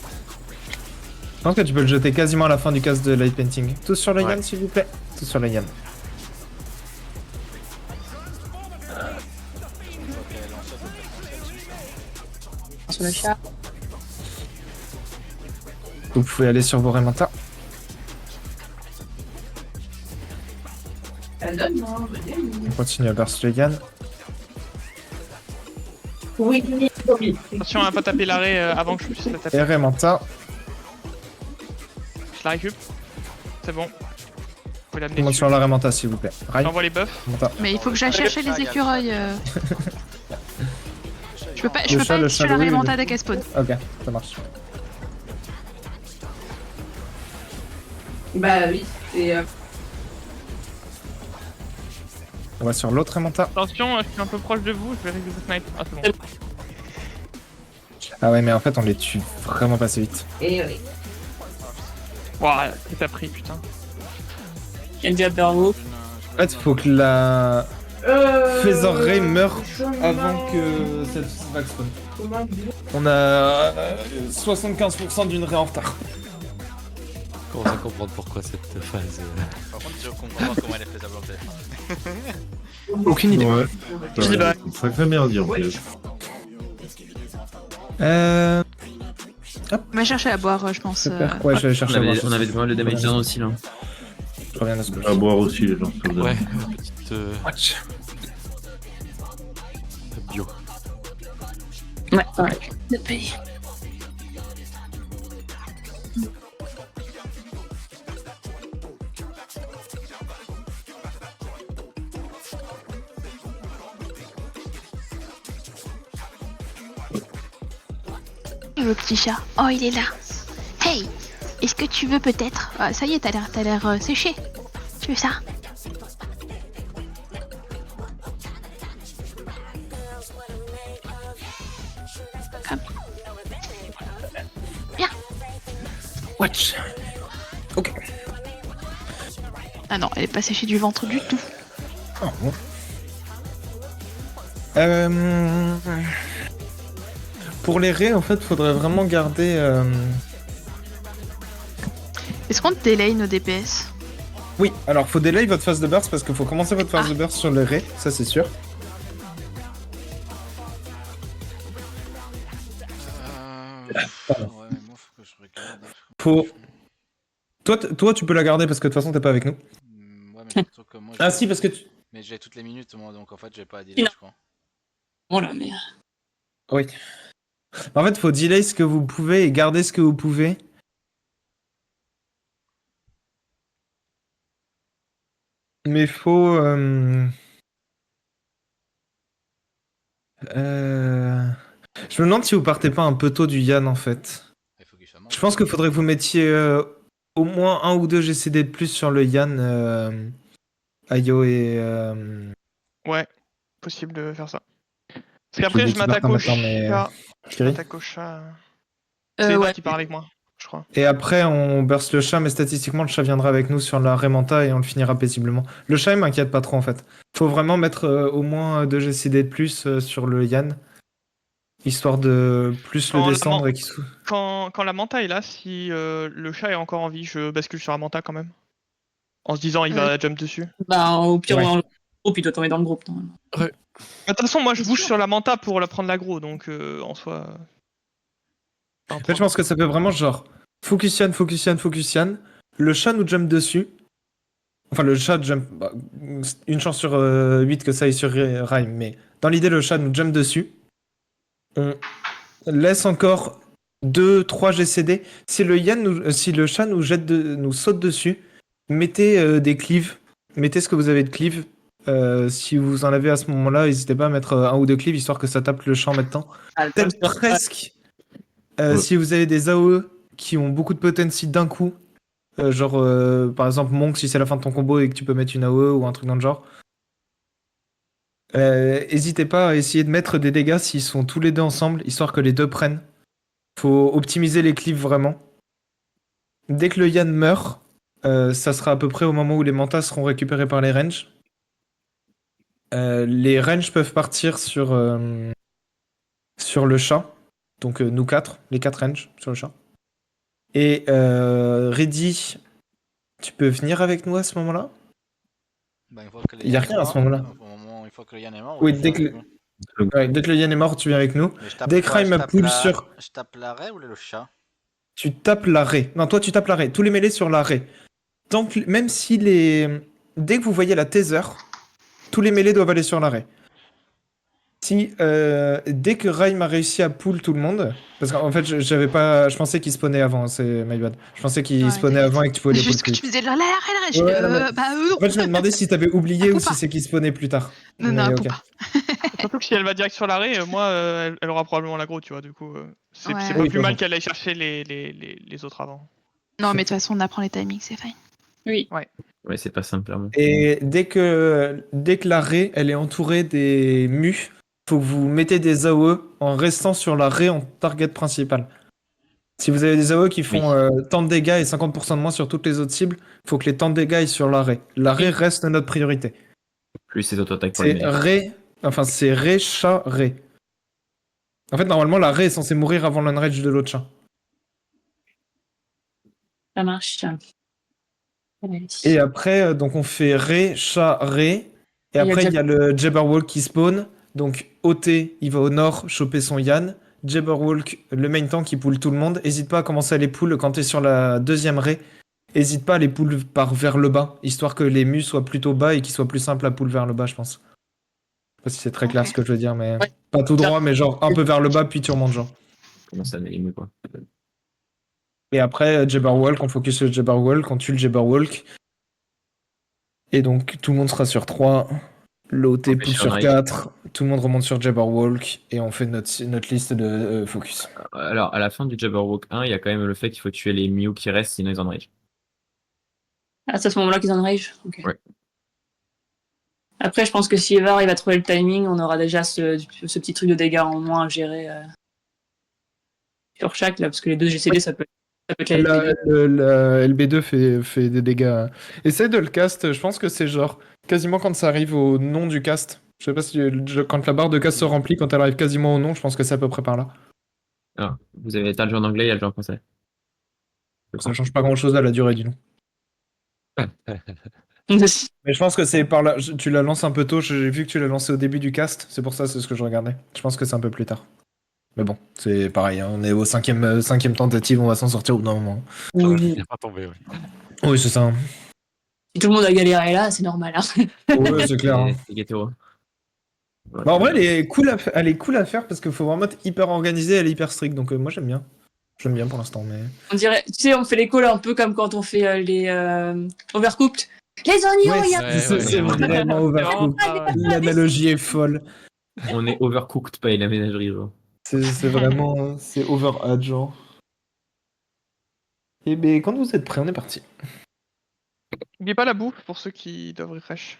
Je pense que tu peux le jeter quasiment à la fin du cast de Light Painting. Tous sur le Ouais. Yann, s'il vous plaît. Tous sur le Yann. Sur le chat. Vous pouvez aller sur vos Remanta. Elle donne, non? On continue à burst le Yann. Oui, oui. Attention à pas taper l'arrêt avant que je puisse la taper. Et Remanta. Je la récup. C'est bon. Faut l'amener On monte dessus. sur la Remanta, s'il vous plaît. Rai, J'envoie les buffs. Remanta. Mais il faut que j'aille chercher les écureuils. Je peux pas, je Le peux chat, pas le être chat, sur la oui, oui, remontada qu'elle spawn. Ok, ça marche. Bah oui, c'est On va sur l'autre Remanta. Attention, je suis un peu proche de vous, je vais récupérer le snipe. Ah, c'est bon. Ah ouais, mais en fait, on les tue vraiment pas assez vite. et oui. Ouah, que t'as pris, putain. Il y a une Jabberwock. En fait, faut que la Feather Ray meure chemin- avant que cette vague spawn. chemin de- On a 75% d'une Ray en retard. On commence à comprendre pourquoi cette phase. Par contre, je comprends pas comment elle est faisable en fait. Aucune idée. Ouais. Je sais pas. Sacré merdier, en Ouais. fait. On va chercher à boire, je pense. Super. Ouais, je vais aller On chercher à voir. avait pas mal de damage down aussi là. Je reviens de ce que À boire aussi, les gens. ça vous Ouais, aime. petite Watch. bio. Ouais, ouais. Le pays. Le petit chat. Oh, il est là. Hey, est-ce que tu veux peut-être... Ah, ça y est, t'as l'air séché. Tu veux ça? Comme. Bien. Watch. Ok. Ah non, elle est pas séchée du ventre du tout. Oh, bon. Pour les raies, en fait, faudrait vraiment garder... Est-ce qu'on délay nos DPS? Oui, alors faut delay votre phase de burst parce qu'il faut commencer votre phase de burst sur les raies, ça c'est sûr. Ouais, mais moi, faut que je regarde. Faut... Toi, tu peux la garder parce que de toute façon, t'es pas avec nous. Ouais, mais surtout que moi. Ah si, parce que tu... Mais j'ai toutes les minutes, moi, donc en fait, j'ai pas à Non. delay, je crois. Oh la merde. Oui. En fait, faut delay ce que vous pouvez et garder ce que vous pouvez. Mais faut... Je me demande si vous partez pas un peu tôt du Yann, en fait. Il faut qu'il soit mort. Je pense qu'il faudrait que vous mettiez au moins 1 ou 2 GCD de plus sur le Yann, Ayo et... Ouais, possible de faire ça. Parce qu'après, J'ai je m'attaque au maintenant, mais- chat. Je Kiri. m'attaque au chat. C'est Ouais. qui parle avec moi, je crois. Et après, on burst le chat, mais statistiquement, le chat viendra avec nous sur la Remanta et on le finira paisiblement. Le chat, il m'inquiète pas trop, en fait. Faut vraiment mettre au moins 2 GCD de plus sur le Yann, histoire de plus le Quand la descendre man- et qu'il soit... Quand la Manta est là, si le chat est encore en vie, je bascule sur la Manta quand même. En se disant, il va jump dessus. Bah, au pire, Ouais. dans le groupe, il doit tomber dans le groupe, normalement. De toute façon, moi, je Bien bouge sûr. sur la Manta pour la prendre l'aggro, donc en soi. En fait, je pense que ça fait vraiment genre focus Yann, focus Yann, focus Yann. Le chat nous jump dessus. Enfin, le chat jump. Bah, une chance sur 8 que ça aille sur Rhyme, mais dans l'idée, le chat nous jump dessus. On laisse encore 2-3 GCD. Si le, si le chat nous, nous saute dessus, mettez des cleaves. Mettez ce que vous avez de cleave. Si vous en avez à ce moment-là, n'hésitez pas à mettre 1 ou 2 cleaves histoire que ça tape le champ maintenant. Ah, le Tel poster- presque. Ouais. Si vous avez des AOE qui ont beaucoup de potency d'un coup, genre par exemple Monk si c'est la fin de ton combo et que tu peux mettre une AOE ou un truc dans le genre, n'hésitez pas à essayer de mettre des dégâts s'ils sont tous les deux ensemble, histoire que les deux prennent. Faut optimiser les cleaves vraiment. Dès que le Yann meurt, ça sera à peu près au moment où les mantas seront récupérés par les ranges. Les ranges peuvent partir sur le chat. Donc nous 4, les 4 ranges sur le chat. Et Reddy, tu peux venir avec nous à ce moment-là? Bah, une fois que le Il y a Yann est rien à ce mort, moment-là. Une fois que le Yann est mort, Oui, je dès viens que avec le- vous. Ouais, dès que le Yann est mort, tu viens avec nous. Mais je tape Dès que quoi, Rhyme je tape pull la- sur... Je tape l'arrêt ou le chat? Tu tapes l'arrêt. Non, toi tu tapes l'arrêt. Tous les mêlés sur l'arrêt. Même si les... Dès que vous voyez la taser, tous les mêlés doivent aller sur l'arrêt. Si dès que Rhyme a réussi à pull tout le monde, parce qu'en fait j'avais pas, je pensais qu'il spawnait avant, c'est my bad. Je pensais qu'il Ouais, spawnait t'inquiète. avant et que tu pouvais les pull Juste que plus tu me vite. disais là, je Ouais, non, mais- bah non. En fait je me demandais si t'avais oublié Ah, ou faut pas. si c'est qu'il spawnait plus tard. Non, Mais non, ok. faut pas. Surtout que si elle va direct sur l'arrêt, moi, elle aura probablement l'aggro, tu vois. Du coup, c'est Ouais. pas Oui, plus mal pardon. qu'elle aille chercher les autres avant. Non, mais de toute façon, on apprend les timings, c'est fine. Oui. Ouais, c'est pas simple, clairement. Et dès que l'arrêt elle est entourée des mus, faut que vous mettez des AOE en restant sur l'arrêt en target principal. Si vous avez des AOE qui font tant de dégâts et 50% de moins sur toutes les autres cibles, faut que les tant de dégâts aillent sur l'arrêt. L'arrêt reste notre priorité. Plus les auto-attaques pour les C'est mêlées. ré, enfin c'est ré, chat, ré. En fait, normalement, l'arrêt est censé mourir avant l'unrage de l'autre chat. Ça marche. Et après, donc on fait ré, chat, ré. Et après, il y a le Jabberwock qui spawn. Donc OT, il va au nord choper son Yann. Jabberwock, le main tank, qui pull tout le monde. Hésite pas à commencer à les pull quand t'es sur la deuxième ré. Hésite pas à les pull vers le bas, histoire que les mus soient plutôt bas et qu'ils soient plus simples à pull vers le bas, je pense. Je sais pas si c'est très clair Ok. ce que je veux dire, mais Ouais. pas tout droit, mais genre un peu vers le bas, puis tu remontes, genre. Comment ça m'élimine, quoi. Et après, Jabberwock, on focus sur le Jabberwock, on tue le Jabberwock. Et donc, tout le monde sera sur 3. L'OT On fait pousse sur sur Nike. 4, tout le monde remonte sur Jabberwock et on fait notre liste de focus. Alors, à la fin du Jabberwock 1, il y a quand même le fait qu'il faut tuer les Mew qui restent, sinon ils en rage. Ah, c'est à ce moment-là qu'ils en rage. Ok. Ouais. Après, je pense que si Evar il va trouver le timing, on aura déjà ce petit truc de dégâts en moins à gérer sur chaque, là, parce que les deux GCD, ça peut être la LB2. La LB2 fait des dégâts. Essaye de le cast, je pense que c'est genre quasiment quand ça arrive au nom du cast. Je sais pas si quand la barre de cast se remplit, quand elle arrive quasiment au nom, je pense que c'est à peu près par là. Alors, t'as le jeu en anglais, il y a le jeu en français. Ça change pas grand chose à la durée du nom. Mais je pense que c'est par là. Tu la lances un peu tôt, j'ai vu que tu l'as lancé au début du cast, c'est pour ça, c'est ce que je regardais. Je pense que c'est un peu plus tard. Mais bon, c'est pareil, hein, on est au cinquième tentative, on va s'en sortir au bout d'un moment. Ça va Oui. finir par tomber, ouais. Oui, c'est ça. Hein. Si tout le monde a galéré là, c'est normal. Hein. Oui, c'est clair. Hein. C'est Gétero. Bah, en vrai, elle est cool à faire parce qu'il faut vraiment être hyper organisé, elle est hyper stricte, donc moi j'aime bien. J'aime bien pour l'instant, mais. On dirait, tu sais, on fait les calls un peu comme quand on fait les Overcooked. Les oignons, il y a Ouais, c'est vraiment overcooked. L'analogie est folle. On est overcooked, pas la ménagerie, genre. C'est vraiment. C'est overhad, genre. Et ben, quand vous êtes prêts, on est parti. N'oubliez pas la bouffe pour ceux qui doivent refresh.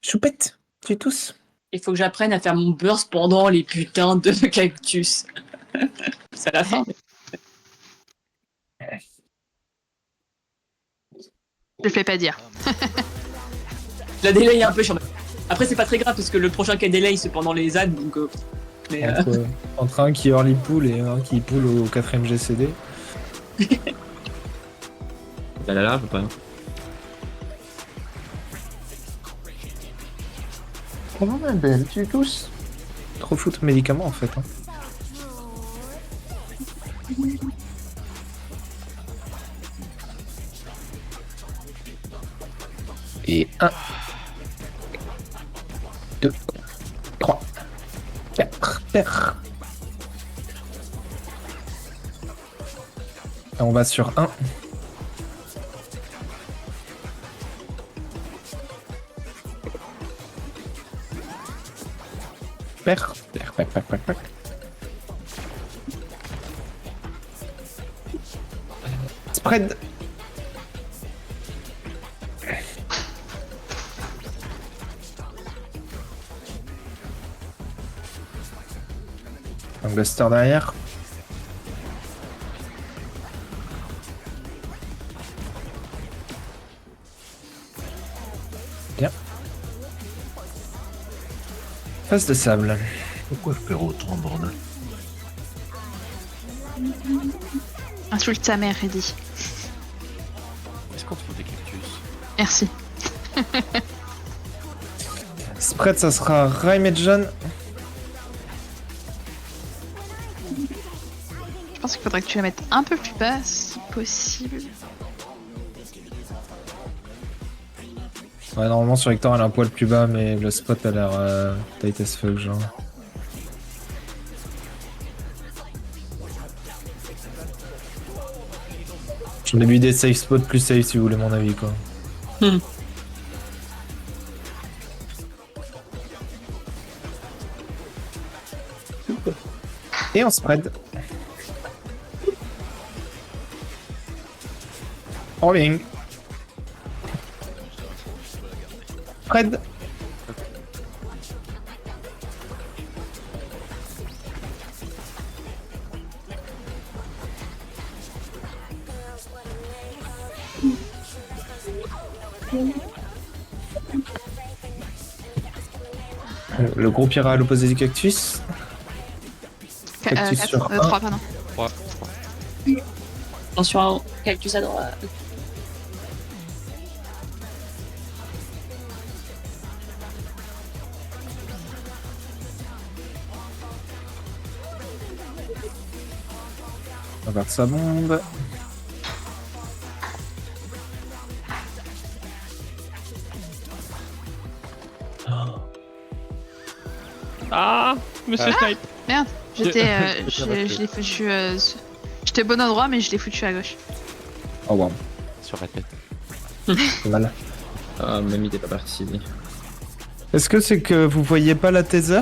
Choupette, tu tous. Il faut que j'apprenne à faire mon burst pendant les putains de cactus. C'est à la fin. Je le fais pas dire. La délai est un peu chiant. Après, c'est pas très grave parce que le prochain qui a délai, c'est pendant les ânes. Donc, mais, Entre un qui early pull et un qui pull au 4ème GCD. T'as la large ou pas? Comment ma belle, tu tous. Trop foutre médicaments en fait. Hein. Et 1, 2, 3, 4, paire. Et on va sur 1. Paire. Paire. Spread. Un Buster derrière. Bien. Face de sable. Pourquoi je perds autant, bordel? Insulte sa mère, Reddy. Est-ce qu'on te fout des cactus? Merci. Spread, ça sera Raim et John. Je pense qu'il faudrait que tu la mettes un peu plus bas, si possible. Ouais, normalement sur Hector elle a un poil plus bas, mais le spot a l'air tight as fuck, genre. J'en ai vu des safe spots plus safe si vous voulez mon avis, quoi. Et on spread. Rolling. Spread. Le groupe ira à l'opposé du cactus. Cactus sur 3, pardon. 3. attention au cactus à droite. On va sa bombe. Ah, monsieur Snipe. Merde, je l'ai foutu. J'étais bon endroit, mais je l'ai foutu à gauche. Oh wow, Sur la tête. c'est mal. Ah, Mamie, t'es pas parti. Est-ce que c'est que vous voyez pas la taser?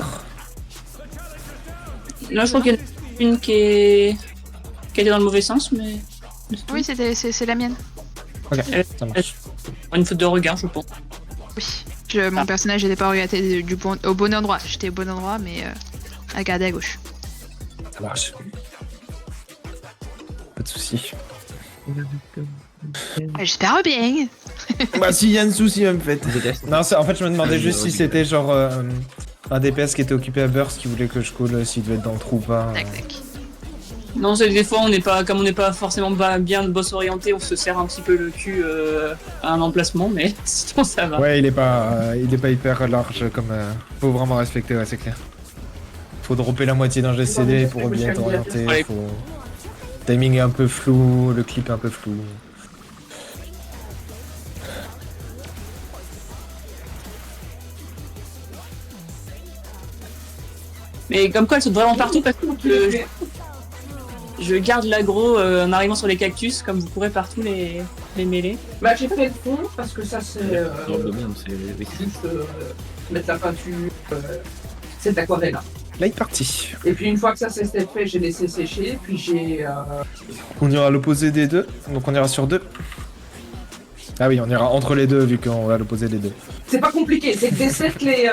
Là, je crois qu'il y en a une qui était dans le mauvais sens, mais. Oui, c'est la mienne. Ok, ça marche. Une faute de regard, je pense. Oui. Mon personnage n'était pas orienté au bon endroit. J'étais au bon endroit, mais regardé à gauche. Ça marche. Pas de soucis. J'espère bien. Bah s'il y a un souci, me faites. Je déteste. Non, en fait, je me demandais Ah, juste oui, si c'était genre un DPS qui était occupé à Burst qui voulait que je call s'il devait être dans le trou ou pas. Tac, tac. Non, c'est que des fois, comme on n'est pas forcément bien de boss orienté, on se serre un petit peu le cul à un emplacement, mais sinon ça va. Ouais, il est pas hyper large comme. Faut vraiment respecter, ouais, c'est clair. Faut dropper la moitié d'un GCD pour bien être orienté. Ouais. Faut... Timing est un peu flou, le clip est un peu flou. Mais comme quoi, elles sont vraiment partout parce que je garde l'aggro en arrivant sur les cactus, comme vous pourrez partout les mêler. Bah j'ai fait le fond parce que ça c'est Dans le domaine, c'est juste mettre la peinture, cette aquarelle là. Là, il est parti. Et puis une fois que ça s'est fait, j'ai laissé sécher, puis j'ai... On ira à l'opposé des deux, donc on ira sur 2. Ah oui, on ira entre les deux vu qu'on va à l'opposé des deux. C'est pas compliqué, c'est que des cercles et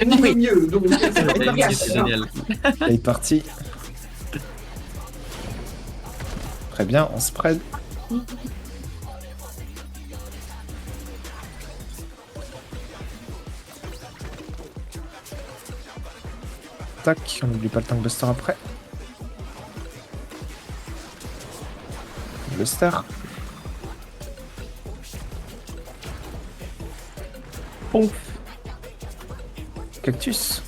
le mieux, donc c'est pas c'est compliqué. génial. Là, il est parti. Très bien, on spread. Tac, on n'oublie pas le tank buster après. Buster. Ponf. Cactus.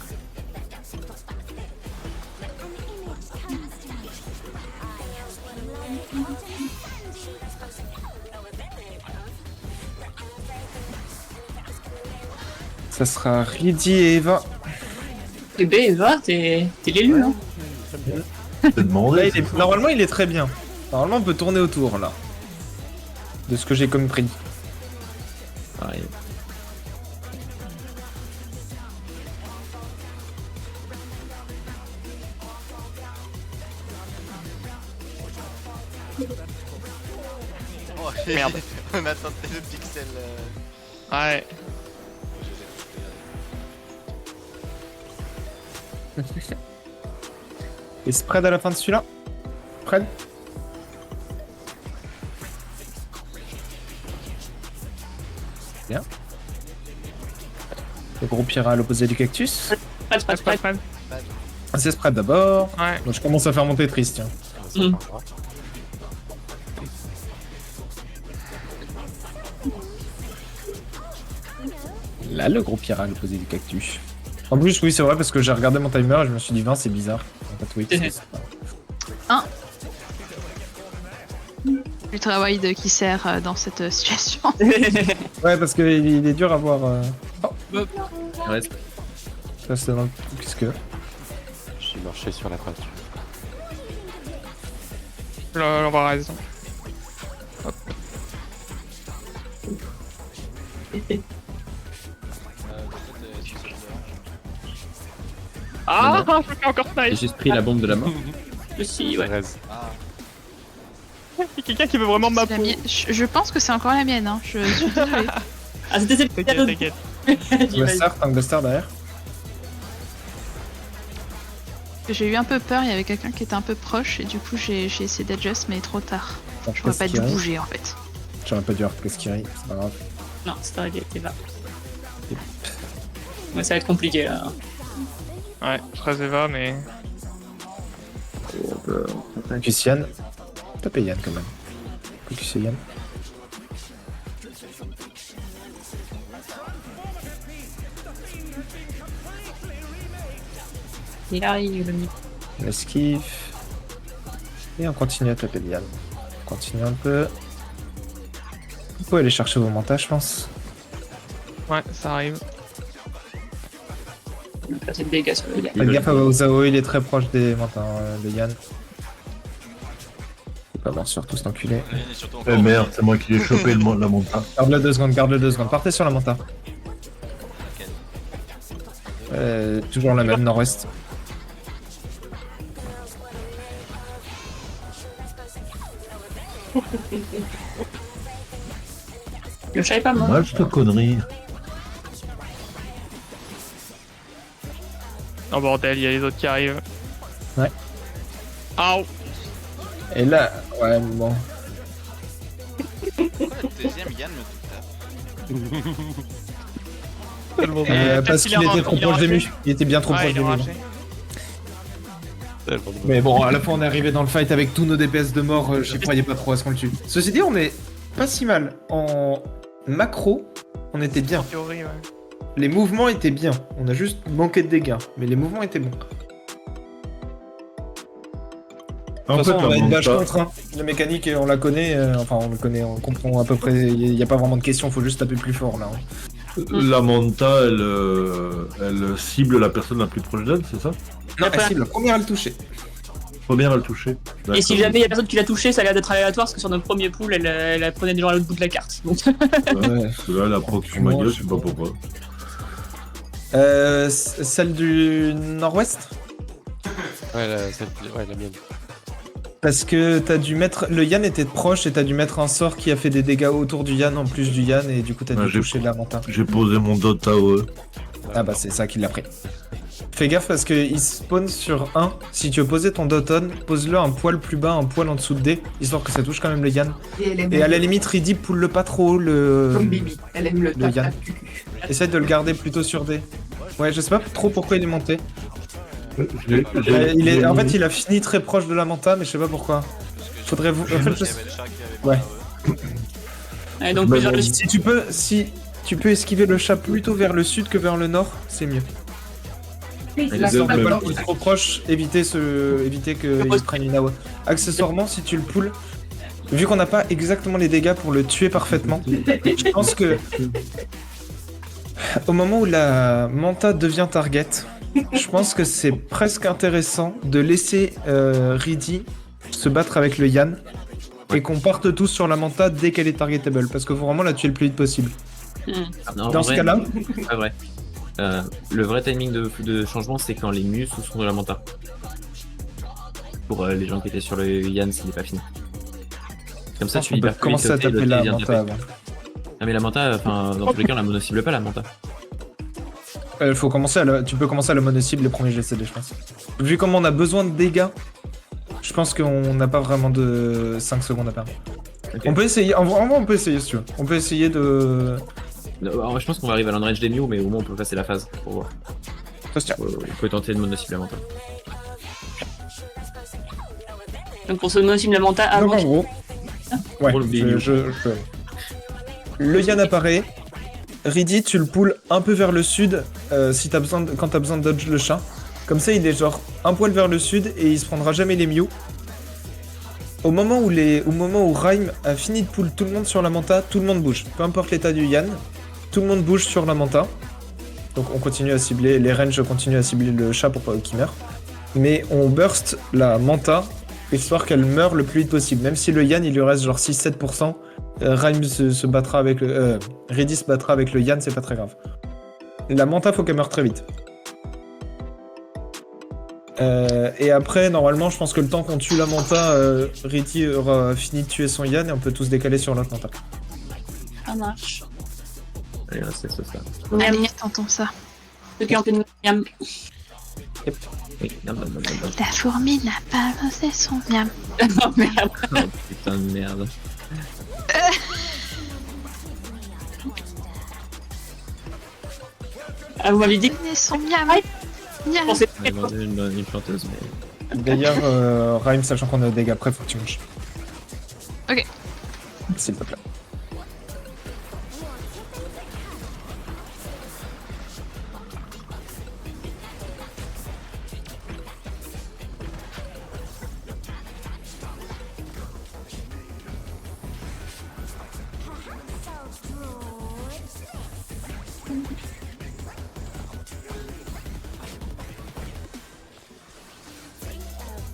Ça sera Riddy et Eva. Bébé, Eva, t'es l'élu, hein. Je te demandais. Là, normalement, il est très bien. Normalement, on peut tourner autour, là. De ce que j'ai compris. Pareil. Oh, Merde. On a tenté le pixel. Ouais. Et spread à la fin de celui-là. Spread. Bien. Le groupe ira à l'opposé du cactus. Spread. Ah, c'est spread d'abord. Ouais. Donc je commence à faire monter triste, tiens. Ça Mm. parlera. Là, le groupe ira à l'opposé du cactus. En plus, oui, c'est vrai, parce que j'ai regardé mon timer et je me suis dit 20, c'est bizarre. En fait, oui, c'est pas- Du travail de qui sert dans cette situation. Ouais, parce qu'il est dur à voir. Reste. Ça, c'est dans le. Qu'est-ce que. J'ai marché sur la peinture. On va raison. Ah, je fais encore J'ai snipe. juste pris la bombe de la mort. Aussi, ouais. Thérèse. Il y a quelqu'un qui veut vraiment ma C'est la peau. mienne. Je pense que c'est encore la mienne. Hein. Je suis désolée. Ah, c'était celle qui T'inquiète, a t'inquiète. Buster, tank buster derrière. J'ai eu un peu peur. Il y avait quelqu'un qui était un peu proche et du coup j'ai essayé d'adjust mais trop tard. Je pourrais pas dû bouger en fait. J'aurais pas dû avoir qu'est-ce qui arrive, c'est pas grave. Non, c'est pas elle était là. Ouais, ça va être compliqué là. Ouais, je reste Eva, mais. Focus Yann. Tapez Yann quand même. Focus Yann. Il arrive, le mec. On esquive. Et on continue à taper Yann. On continue un peu. Vous pouvez aller chercher vos mantas, je pense. Ouais, ça arrive. On a placé le dégâts sur le gars. Faites gaffe à Zao, il est très proche des mantas de Yann. Faut Pas mort sur tout cet enculé. Là, il est surtout Eh encore- merde, c'est moi qui ai chopé la monta. Garde-le 2 secondes, garde-le 2 secondes. Partez sur la manta. Toujours la même, nord-ouest. Le chat est pas mort. Mal cette connerie. Oh bordel, il y a les autres qui arrivent. Ouais. Aouh. Et là, ouais, bon. Pourquoi le deuxième Yann me tape? Parce qu'il était trop proche des murs. Il était bien trop Ouais, proche il des est murs. ragé. Mais bon, à la fois on est arrivé dans le fight avec tous nos DPS de mort, j'y croyais pas trop à ce qu'on le tue. Ceci dit, on est pas si mal. En macro, on était bien. En théorie, ouais. Les mouvements étaient bien. On a juste manqué de dégâts. Mais les mouvements étaient bons. De En toute fait, façon, on la a une bâche monta, contre 1. La mécanique, on la connaît. Enfin, on le connaît, on comprend à peu près. Il n'y a pas vraiment de question, faut juste taper plus fort là. la monta, elle cible la personne la plus proche d'elle, c'est ça? Non, Après- la première à le toucher. Première à le toucher. Et si jamais il y a personne qui l'a touché, ça a l'air d'être aléatoire parce que sur notre premier pool, elle prenait des gens à l'autre bout de la carte. Donc, Ouais, parce que là, la proc sur ma gueule, je sais pas pourquoi. Celle du nord-ouest. Ouais, la mienne. Parce que t'as dû mettre. Le Yann était proche et t'as dû mettre un sort qui a fait des dégâts autour du Yann en plus du Yann et du coup t'as Ouais, dû j'ai- toucher la manta. J'ai posé mon dot à eux. Ah bah c'est ça qui l'a pris. Fais gaffe parce qu'il spawn sur 1. Si tu veux poser ton dot on, pose-le un poil plus bas, un poil en dessous de D, histoire que ça touche quand même le Yann. Et elle aime Et à la limite, Riddy, pull-le pas trop haut, comme Bibi. Elle aime le Yann. tap du cul. Essaye de le garder plutôt sur D. Ouais, je sais pas trop pourquoi il est monté. En fait, il a fini très proche de la manta, mais je sais pas pourquoi. Faudrait vous. En fait, Il y avait le chat qui avait Ouais. pas, et donc Bah, plusieurs bon. Si tu peux esquiver le chat plutôt vers le sud que vers le nord, c'est mieux. Oui, Et la les autres, sorte même. de- Il est trop proche, éviter qu'il prenne une AOE. Accessoirement, si tu le pulls, vu qu'on n'a pas exactement les dégâts pour le tuer parfaitement, je pense que au moment où la manta devient target, je pense que c'est presque intéressant de laisser Riddy se battre avec le Yann et qu'on parte tous sur la manta dès qu'elle est targetable parce qu'il faut vraiment la tuer le plus vite possible. Non, Dans en ce vrai, cas-là, c'est pas vrai. Le vrai timing de changement, c'est quand les mus sont de la manta. Pour les gens qui étaient sur le Yann, s'il n'est pas fini. Comme ça, tu on peut libères plus commencer à vite, l'autre, taper il la vient de manta taper. avant. Ah mais la manta, enfin, dans tous les cas, on la mono-cible pas la manta. Faut commencer tu peux commencer à la mono-cible les premiers GCD, je pense. Vu comment on a besoin de dégâts, je pense qu'on n'a pas vraiment de 5 secondes à perdre. Ok. On peut essayer, en vrai, on peut essayer si tu veux. On peut essayer de... Alors, je pense qu'on va arriver à l'enrange des Mew, mais au moins on peut passer la phase pour voir. Ça se tient. On peut tenter de mono-cible la manta. Donc pour ce monosim la manta Donc avant. en gros... Ouais, Pour le milieu. Le Yann apparaît. Riddy, tu le poules un peu vers le sud si quand t'as besoin de dodge le chat. Comme ça, il est genre un poil vers le sud et il se prendra jamais les Mew. Au moment où Rhyme a fini de pull tout le monde sur la manta, tout le monde bouge. Peu importe l'état du Yann, tout le monde bouge sur la manta. Donc on continue à cibler, les ranges continuent à cibler le chat pour pas qu'il meure. Mais on burst la manta, histoire qu'elle meure le plus vite possible. Même si le Yann il lui reste genre 6-7%, Rhyme se battra avec le... Riddy se battra avec le Yann, c'est pas très grave. La manta faut qu'elle meure très vite. Et après, normalement, je pense que le temps qu'on tue la manta, Riddy aura fini de tuer son Yann et on peut tous décaler sur l'autre manta. Ça marche. Allez, c'est ça. Allez, tentons ça. Ceux qui ont fait une miam. Oui, non. La fourmi n'a pas lancé son miam. Oh merde. Oh, putain de merde. Ah, vous m'avez dit que Donnez son miam. Miam. je pensais On a demandé une planteuse, mais... D'ailleurs, Rhyme, sachant qu'on a des dégâts après, faut que tu manges. Ok. S'il te plaît.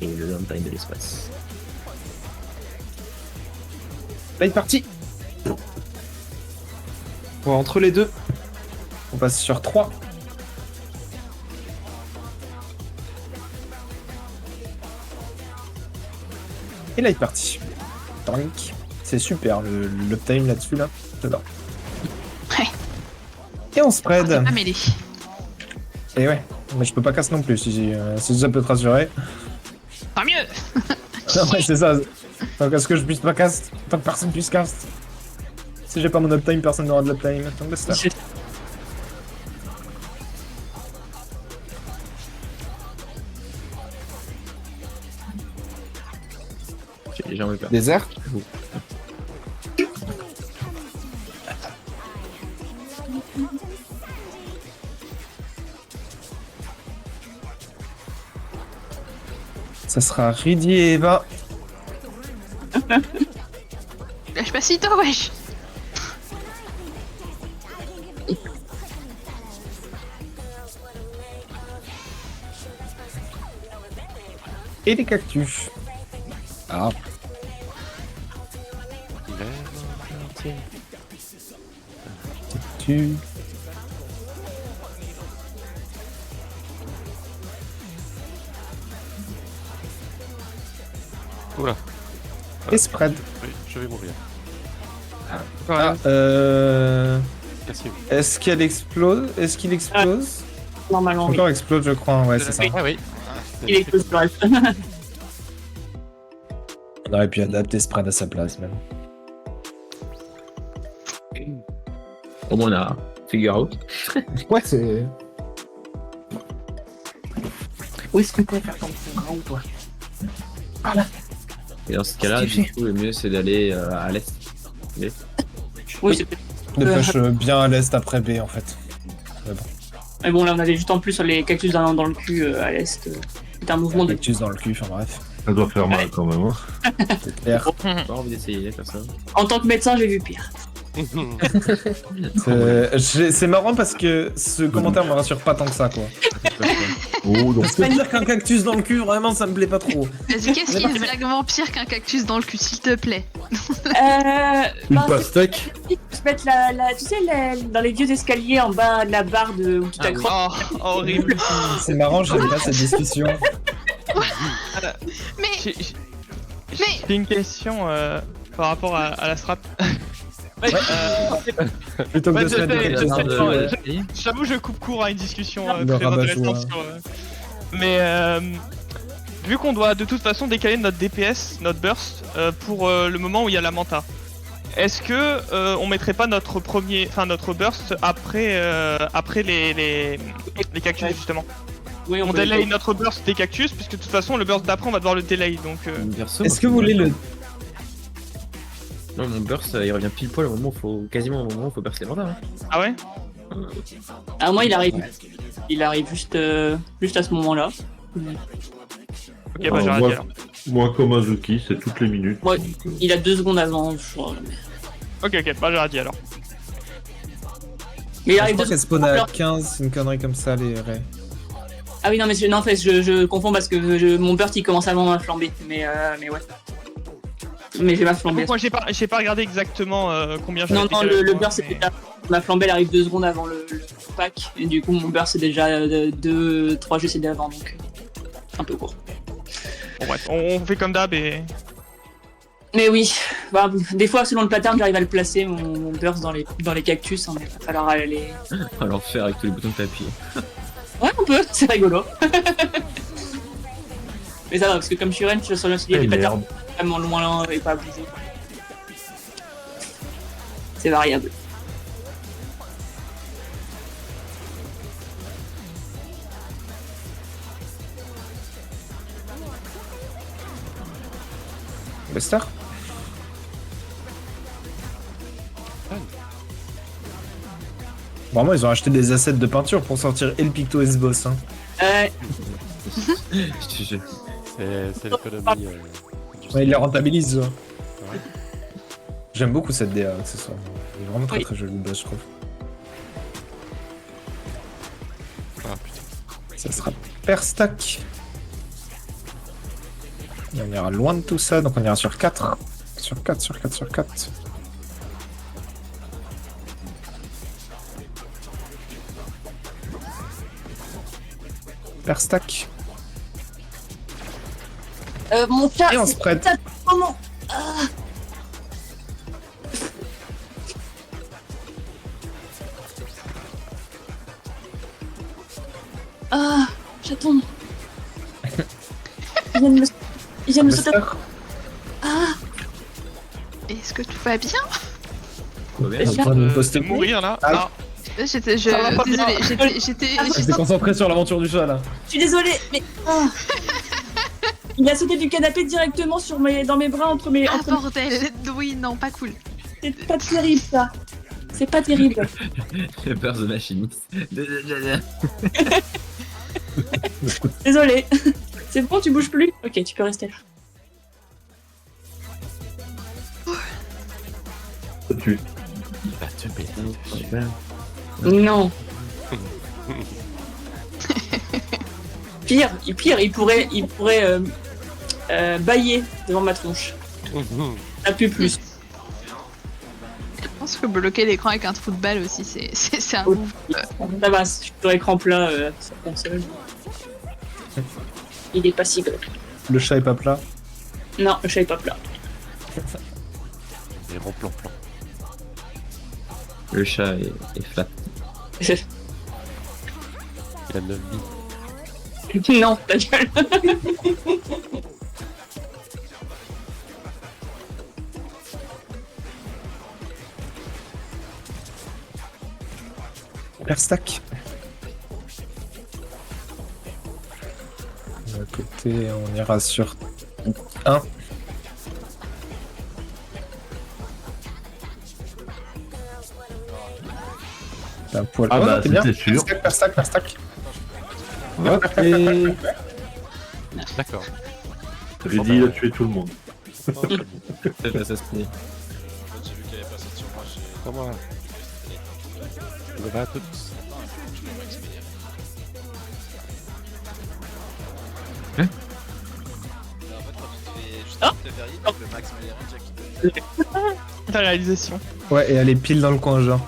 Et le downtime de l'espace. Là, il est parti. Bon, entre les deux, on passe sur 3. Et là, il est parti. Tank. C'est super, le time là-dessus, là. J'adore. Ouais. Et on spread. C'est pas mêlé. Et ouais, mais je peux pas casser non plus, si ça peut te rassurer. Tant mieux. Non, ouais, c'est ça. Tant qu'à ce que je puisse pas cast, tant que personne puisse cast. Si j'ai pas mon uptime, personne n'aura de l'uptime. Donc laisse ça. J'ai jamais peur. Désert. Ça sera Riddy et Eva. Lâche pas si tôt, wesh. Et les cactus. Ah. Tu. Oula. Et spread. Oui, je vais mourir. Ah, Cassez-vous. est-ce qu'elle explose? Est-ce qu'il explose? Normalement, oui. Encore explode, je crois. Ouais, c'est ça. Ah oui. Il explose le reste. On aurait pu adapter spread à sa place, même. Au moins, on a figure out. Ouais, c'est. Où est-ce que tu vas faire ton grand ou toi? Et dans ce cas-là, du coup, le mieux, c'est d'aller à l'est. Oui, c'est Dépêche bien à l'est après B, en fait. Mais bon, Mais bon, là, on avait juste en plus les cactus dans le cul à l'est. C'était un mouvement de. cactus dans le cul, enfin bref. Ça doit faire mal quand même. Hein. C'est clair. J'ai pas envie d'essayer, personne. En tant que médecin, j'ai vu pire. C'est marrant parce que ce commentaire me rassure pas tant que ça, quoi. Oh, donc Parce que dire qu'un cactus dans le cul, vraiment, ça me plaît pas trop. Vas-y, qu'est-ce qui est vaguement pire qu'un cactus dans le cul, s'il te plaît? une Ben, pastèque. se mettre tu sais, dans les vieux escaliers en bas de la barre où tu t'accroches. Oh, horrible. C'est marrant, j'aime pas cette discussion. Mais, J'ai j'ai une question par rapport à la strat. Plutôt que Ouais, de se mettre des je cactus dans sais, le je- cul. J'avoue, je coupe court à une discussion Le très rabat-joie. intéressante sur. Mais vu qu'on doit de toute façon décaler notre DPS, notre burst, pour le moment où il y a la manta, est-ce que on mettrait pas notre burst après les cactus justement? Oui, On delay notre burst des cactus, puisque de toute façon le burst d'après on va devoir le delay, donc. Est-ce que vous voulez le. Non, mon burst, il revient pile poil au moment où quasiment au moment où il faut burst les mandats. Hein. Ah ouais? Ah, moi, il arrive juste à ce moment-là. Ok, bah Alors, j'ai raté alors. Moi, comme Azuki, c'est toutes les minutes. Ouais, il a 2 secondes avant, je crois. Ok, bah j'ai raté alors. Mais il Je arrive crois 2 qu'elle spawn à 15, une connerie comme ça, les raies. Ah oui, non, mais en fait, je confonds parce que mon burst il commence avant ma flambée. Mais ouais. Mais j'ai ma flambée. Moi j'ai pas regardé exactement combien j'avais Non, décalé, le moi, burst c'est mais- déjà. Ma flambée elle arrive 2 secondes avant le pack. Et du coup, mon burst c'est déjà 3 GCD avant, donc un peu court. Bon bref, on fait comme d'hab et. Mais oui, bah, des fois, selon le pattern, j'arrive à le placer, mon burst dans les cactus. Hein, mais il va falloir aller. À l'enfer avec tous les boutons que t'as appuyés. Ouais, on peut, c'est rigolo. Mais ça va, parce que comme je suis range, sur le il y a Eh des patterns merde. vraiment loin et pas à bouger. C'est variable. Buster. Vraiment, ils ont acheté des assets de peinture pour sortir El Picto S-Boss. Hein. Je te jure. C'est l'économie. Ouais, ils les rentabilisent. Ouais. J'aime beaucoup cette DA accessoire. Elle est vraiment très Oui. très jolie, boss, je trouve. Ah putain. Ça sera per stack. Et on ira loin de tout ça, donc on ira sur 4. sur 4, sur 4, sur 4. Per stack. Mon chat, Et on c'est spread. ça, comment Ah. Ah, chaton. Il vient de me sauter. Buster. Ah, Est-ce que tout va bien? Tout va bien. T'es en train de me poster. Mourir là. Ah. J'étais, Ça va pas bien. désolée, j'étais, J'étais concentré sur l'aventure du chat là. je suis désolée, mais. Ah. Il a sauté du canapé directement dans mes bras entre mes. Ah entre mes- bordel, oui, non, pas cool. C'est pas terrible ça. C'est pas terrible. J'ai peur de machiniste. Désolée. C'est bon, tu bouges plus? Ok, tu peux rester là. Tu... Il va te péter dessus. Non. Pire, il pourrait bailler devant ma tronche. Un peu plus. Je pense que bloquer l'écran avec un trou de balle aussi, c'est un Oui. move. Ça va, je suis sur écran plat sur console. Il est pas si gros. Le chat est pas plat. Non, le chat est pas plat. Les ronds plan. Le chat est flat. Il a 9 billes. Non, ta gueule. Per stack. De côté, on ira sur 1. Un poil. Ah Oh, bah, non, t'es bien. c'était sûr. Per stack, per stack. Ok. D'accord. J'ai dit, il a tué tout le monde. C'est assassiné. J'ai vu qu'elle avait passé sur moi, j'ai. Comment on va à tous. Je l'ai Max Meyer. Hein? Bah, en fait, quand tu te fais juste te faire hit, le Max Meyer Jack qui te La réalisation. Ouais, et elle est pile dans le coin, genre.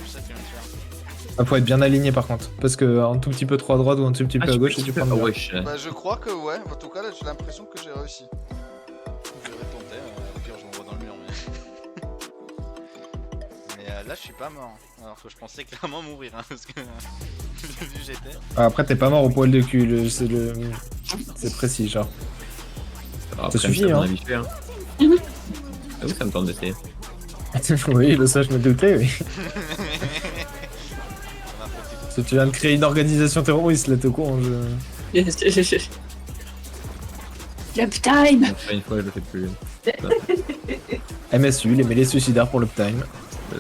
C'est ça qui vient de faire. Ah, faut être bien aligné par contre. Parce que un tout petit peu trop à droite ou un tout petit peu à gauche, et tu prends le mur. wesh. Bah je crois que ouais, en tout cas là j'ai l'impression que j'ai réussi. Je vais tenter, au pire je l'envoie dans le mur. Mais là je suis pas mort. Alors que je pensais clairement mourir, hein, parce que vu où j'étais. Ah, après, t'es pas mort au poil de cul, c'est précis, genre. Après, suffit, c'est hein. mon habitué, hein. Ah oui, ça me tente d'essayer. Oui, le ça, je me doutais, oui. Si tu viens de créer une organisation terroriste, là, t'es au con, je... L'uptime. Après, une fois, je le fais plus. MSU, les mêlées suicidaires pour l'uptime.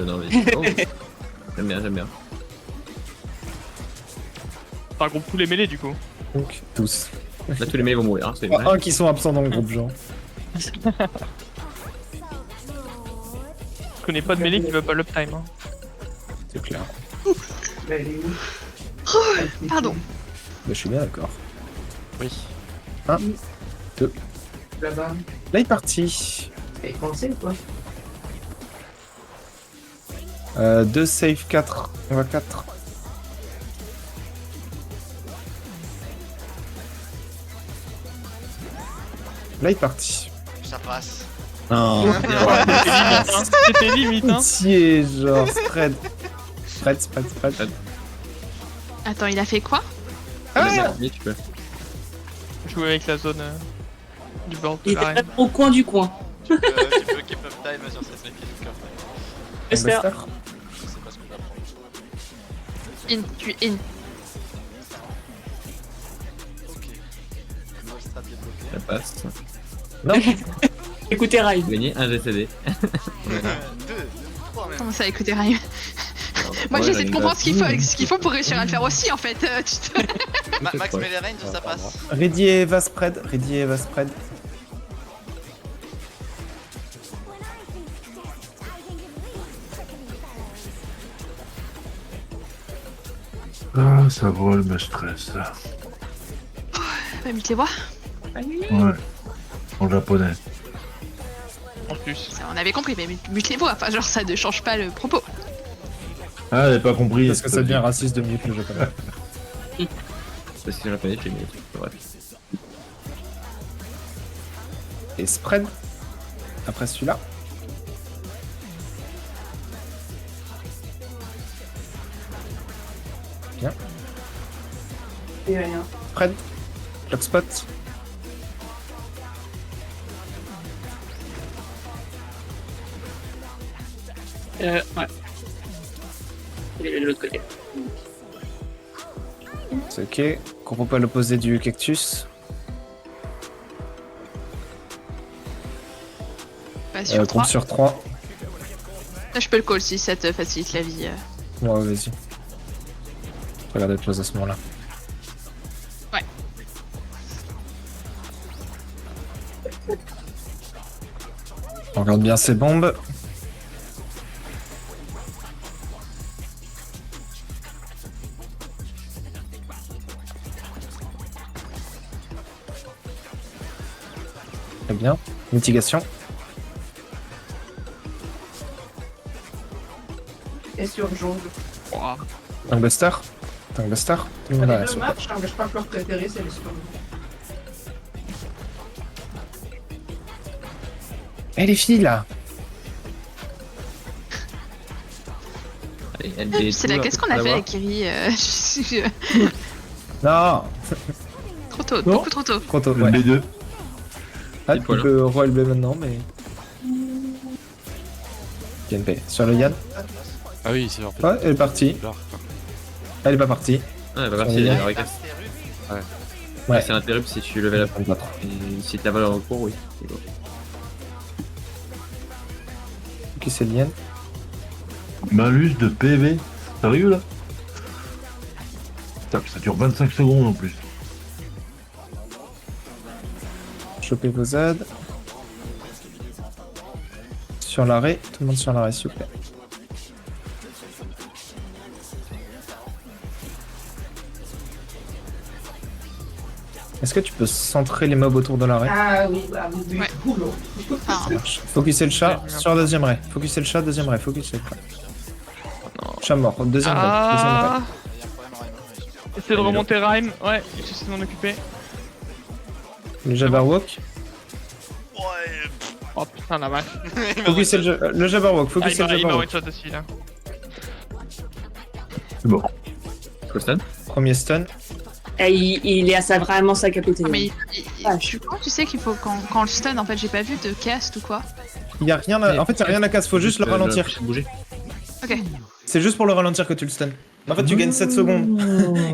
Non, mais... Oh. J'aime bien. Ça regroupe tous les mêlés du coup. Donc, tous. Là, tous les mecs vont mourir, hein, c'est Pas vrai. un qui sont absents dans le groupe, genre. Je connais pas de mêlée qui veut pas l'uptime. Hein. C'est clair. Bah, elle est où Pardon. Bah, je suis bien d'accord. Oui. Là-bas. Là, il est parti. Elle est française quoi. 2 save 4. On va 4. Là, il est parti. Ça passe. Non. C'était limite, hein. Pitié, genre, spread. Spread. Attends, il a fait quoi? Oui, tu peux. Jouer avec la zone du board de Il était l'arène. au coin du coin. Tu peux keep up time sur cette mécanique. Buster. Je sais pas ce que je vais apprendre. Tu in. Ok. Nouvelle strat débloquée. Ça passe. Non. Écoutez, Rai. Gagner un GCD. 2, 3 même. Comment ça, écoutez, Rime? Moi, Ouais, j'essaie de j'arrive comprendre à- ce qu'il faut pour réussir à le faire aussi, en fait. Max met les ranges, ça passe. Ready et Eva spread. Ah, ça vole, me stress, là. Ouais, mais tu les vois? Ouais. en japonais. En plus. Ça, on avait compris, mais mute les voix, enfin genre ça ne change pas le propos. Ah, j'avais pas compris. Parce que ça devient raciste de mieux que le japonais. Parce que le japonais, j'ai mis des trucs. Bref. Et spread. Après celui-là. Bien. Et rien. Spread. Clock spot. Ouais. Il est de l'autre côté. C'est ok. Groupe à l'opposé du cactus. Pas sur 3. Groupe sur 3. Là, je peux le call si ça te facilite la vie. Ouais, vas-y. Regarde autre chose à ce moment-là. Ouais. On regarde bien ces bombes. Très bien. Mitigation. Et sur jaune. Ouah. Tankbuster. Tankbuster. Tout le monde a Les la deux super. matchs, je crois que leur préféré, c'est les Storm. Eh les filles là. Allez, LB. C'est là, qu'est-ce qu'on a fait avec Kiri Non. Trop tôt, Non. beaucoup trop tôt. Trop tôt. Le Ouais. B2. Ah, Il tu faut là. peux roi LB maintenant, mais. GNP. Sur le Yann. Ah oui, c'est en fait. Ouais, elle est partie. Là, Elle est pas partie. Ah, elle va Sur partir, les il liens. la recasse. Ouais. Ouais, c'est interrupt si tu levais la Elle pas trop. Et si t'as valeur en cours, oui. C'est bon. Ok, c'est le Yann. Malus de PV. Sérieux là? Putain, ça dure 25 secondes en plus. Choper vos ZAD. Sur l'arrêt. Tout le monde sur l'arrêt, s'il vous plaît. Est-ce que tu peux centrer les mobs autour de l'arrêt? Ah oui, bah oui, oui. Ouais. Boulot. Enfin, Focuser le chat sur deuxième ray. Focuser le chat, deuxième ray. Focuser le chat. Chat mort, deuxième ray. Deuxième ray. Il Ah, y a un problème en Rhino. essayer de remonter Rhyme. Ouais, j'essaie de m'en occuper. Le Jabberwock. Oh putain la vache. Focuser le Jabberwock. Ah, Focuser le il m'a Jabberwock. one-shot aussi là. C'est bon. Colston. Premier stun. Et il est à ça vraiment sa capotée. mais Ah, tu sais qu'il faut quand le stun, en fait, j'ai pas vu de cast ou quoi. Il y a rien à... En fait, il y a rien à casse. Faut juste le ralentir. Bouger. Ok. C'est juste pour le ralentir que tu le stun. En fait, tu gagnes 7 secondes.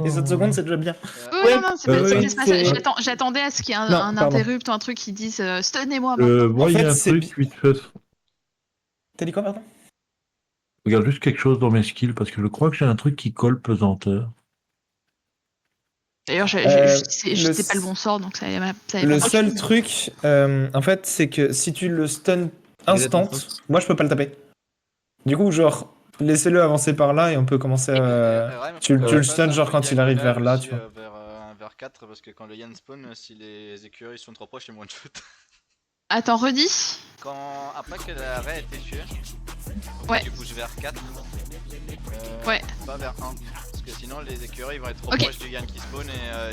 Et 7 secondes, c'est déjà bien. Oui, non, c'est pas, oui, c'est pas c'est- ça. J'attendais à ce qu'il y ait Non, un pardon. interrupt ou un truc qui dise stunnez-moi maintenant. Moi, En il y fait, a un c'est truc vite fait. T'as dit quoi, pardon? Regarde juste quelque chose dans mes skills parce que je crois que j'ai un truc qui colle pesanteur. D'ailleurs, le j'étais pas le bon sort, donc ça avait pas Le marché. seul truc, en fait, c'est que si tu le stun instant, moi je peux pas le taper. Du coup, genre, laissez-le avancer par là et on peut commencer à. tu le stun, genre, quand il arrive vers là, tu vois. Vers 4, parce que quand le Yann spawn, si les écureuils sont trop proches, c'est moins de shoot. Attends, redis. Après que la raie a été tuée, Ouais. tu bouges vers 4. Ouais. Pas vers 1. Parce que sinon, les écureuils vont être trop Ok. proches du Yann qui spawn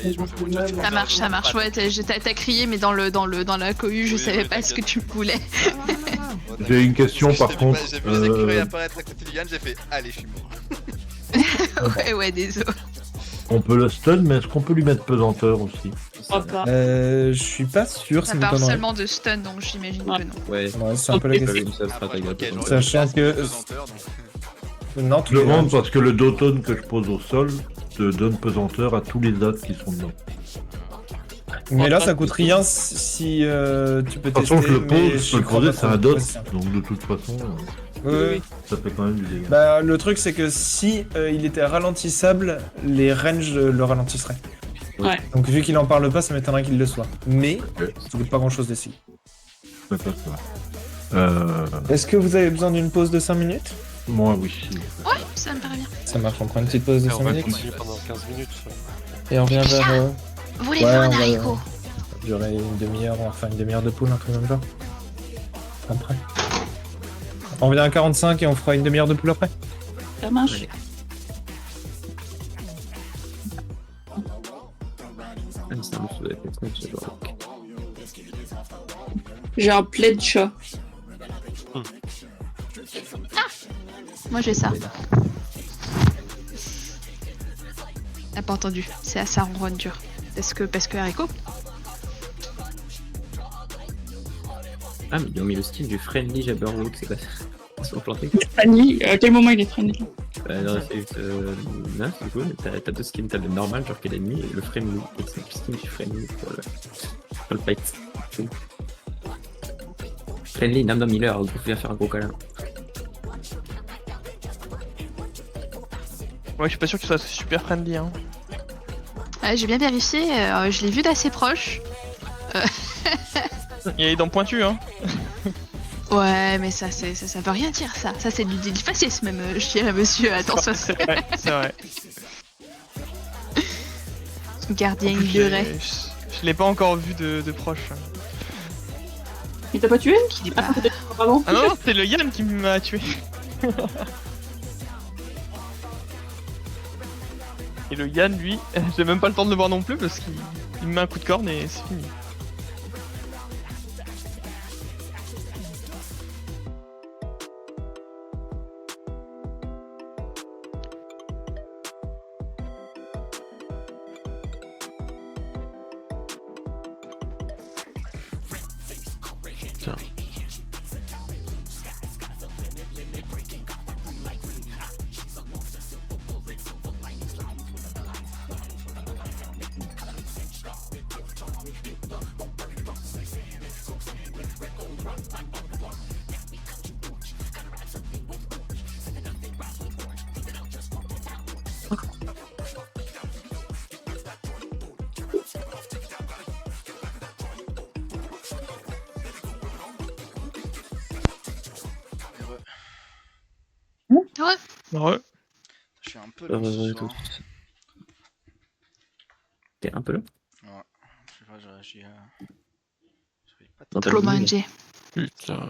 et je me fais one shot. Ça marche, ça marche. Ouais, t'as crié, mais dans la cohue, je Oui, savais oui, pas ce que tu voulais. J'ai une question Parce que par contre. J'ai vu les écureuils apparaître à côté du Yann, j'ai fait allez, je suis mort. Ouais, désolé. On peut le stun, mais est-ce qu'on peut lui mettre pesanteur aussi? Je suis pas sûr, Ça ça parle m'étonnerait. seulement de stun, donc j'imagine que non. Ouais. Ouais, c'est un peu la J'avais question. une seule strat à gâteau. Sachant que. Non, Je tous les demande parce que le dotone que je pose au sol te donne pesanteur à tous les dates qui sont dedans. Mais là, ça coûte rien si tu peux De toute façon, tester. je le mais pose, je j'y peux le crois creuser, pas c'est un trop. dot. Ouais, c'est un- Donc de toute façon, Oui. ça fait quand même du dégât. Bah, le truc, c'est que si il était ralentissable, les ranges le ralentisseraient. Ouais. Donc, vu qu'il en parle pas, ça m'étonnerait qu'il le soit. Mais, Ok. ça coûte pas grand chose d'ici. Ça passe pas. Est-ce que vous avez besoin d'une pause de 5 minutes? Moi, oui. Ouais, ça me paraît bien. Ça marche, on prend une petite pause de Et 5 on va minutes. continuer pendant 15 minutes. Et on revient vers. Vous voulez Ouais, faire un on va- haricot J'aurai une demi-heure, enfin une demi-heure de pool, un truc comme ça. Après. On revient à 45 et on fera une demi-heure de pool après. Ça marche. Allez. Ah, c'est un monstre de la pétanque, je vois. J'ai un plaid chat. Moi j'ai ça. T'as pas entendu, c'est à ça ronronne dur. Parce que haricot. Ah, mais ils ont mis le style du friendly Jabberwock, c'est quoi ça? Ils sont plantés. Fanny, à quel moment il est friendly? Non, c'est juste. Non, c'est cool, t'as deux skins, t'as le normal, genre que l'ennemi, et le friendly. Et c'est le skin du friendly pour le fight. Cool. Friendly, Nam Miller, vous pouvez faire un gros câlin. Ouais, je suis pas sûr que ce soit super friendly. Hein. J'ai bien vérifié, je l'ai vu d'assez proche. Il y a les dents pointues, hein. Ouais, mais ça veut rien dire ça. Ça c'est du fascisme même, je dirais monsieur. Attention, C'est vrai, c'est vrai. Gardien En plus, ignoré. je l'ai pas encore vu de proche. Il t'a pas tué? Qu'il est pas. Vraiment? Ah non, c'est le Yann qui m'a tué. Et le Yann, lui, j'ai même pas le temps de le voir non plus parce qu'il me met un coup de corne et c'est fini. Tiens. Ouais. Je suis un peu lent ce soir. T'es un peu là? Ouais. Je sais pas, je réagis à... Je vais pas Dans ta Clos ligne. manger. Putain.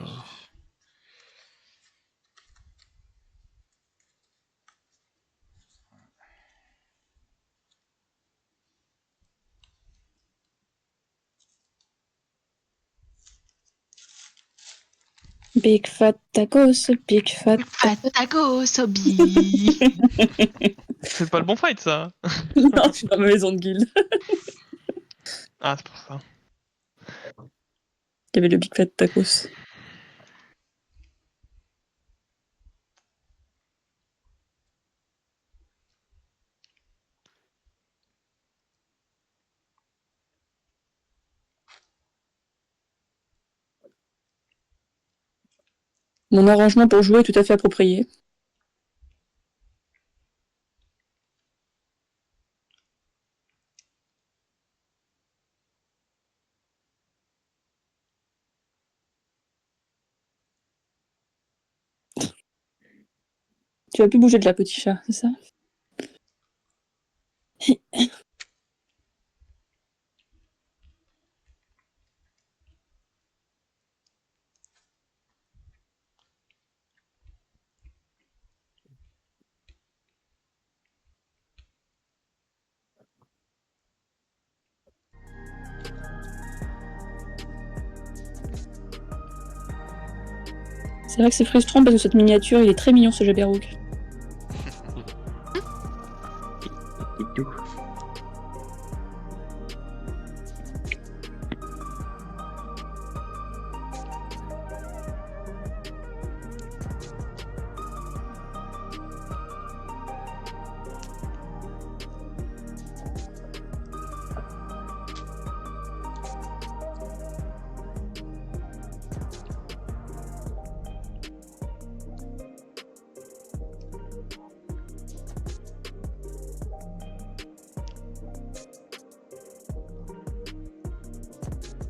Big fat tacos, big fat. Taco, Sobi. C'est pas le bon fight ça. Non, je suis dans ma maison de guilde. Ah, c'est pour ça. Il y avait le big fat tacos. Mon arrangement pour jouer est tout à fait approprié. Tu vas plus bouger de là, petit chat, c'est ça? C'est vrai que c'est frustrant parce que cette miniature, il est très mignon ce Jabberwock. Et tout.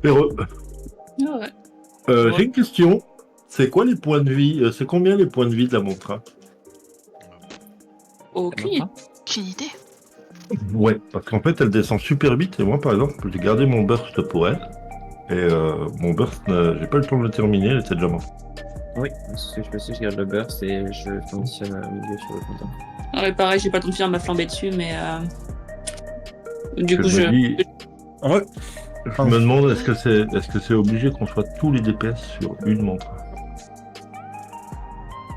Heureux. Ah ouais. J'ai une question. C'est quoi les points de vie C'est combien les points de vie de la montre? Aucune idée. Aucune idée. Ouais, parce qu'en fait, elle descend super vite, et moi, par exemple, j'ai gardé mon burst pour elle, et mon burst, j'ai pas eu le temps de le terminer, elle était déjà morte. Oui, c'est ce que je fais aussi, je garde le burst et je fonctionne au milieu sur le compteur. Ouais, pareil, j'ai pas le temps de finir ma flambée dessus, mais du coup, Je me dis, Ouais. je me demande, est-ce que c'est obligé qu'on soit tous les DPS sur une montre?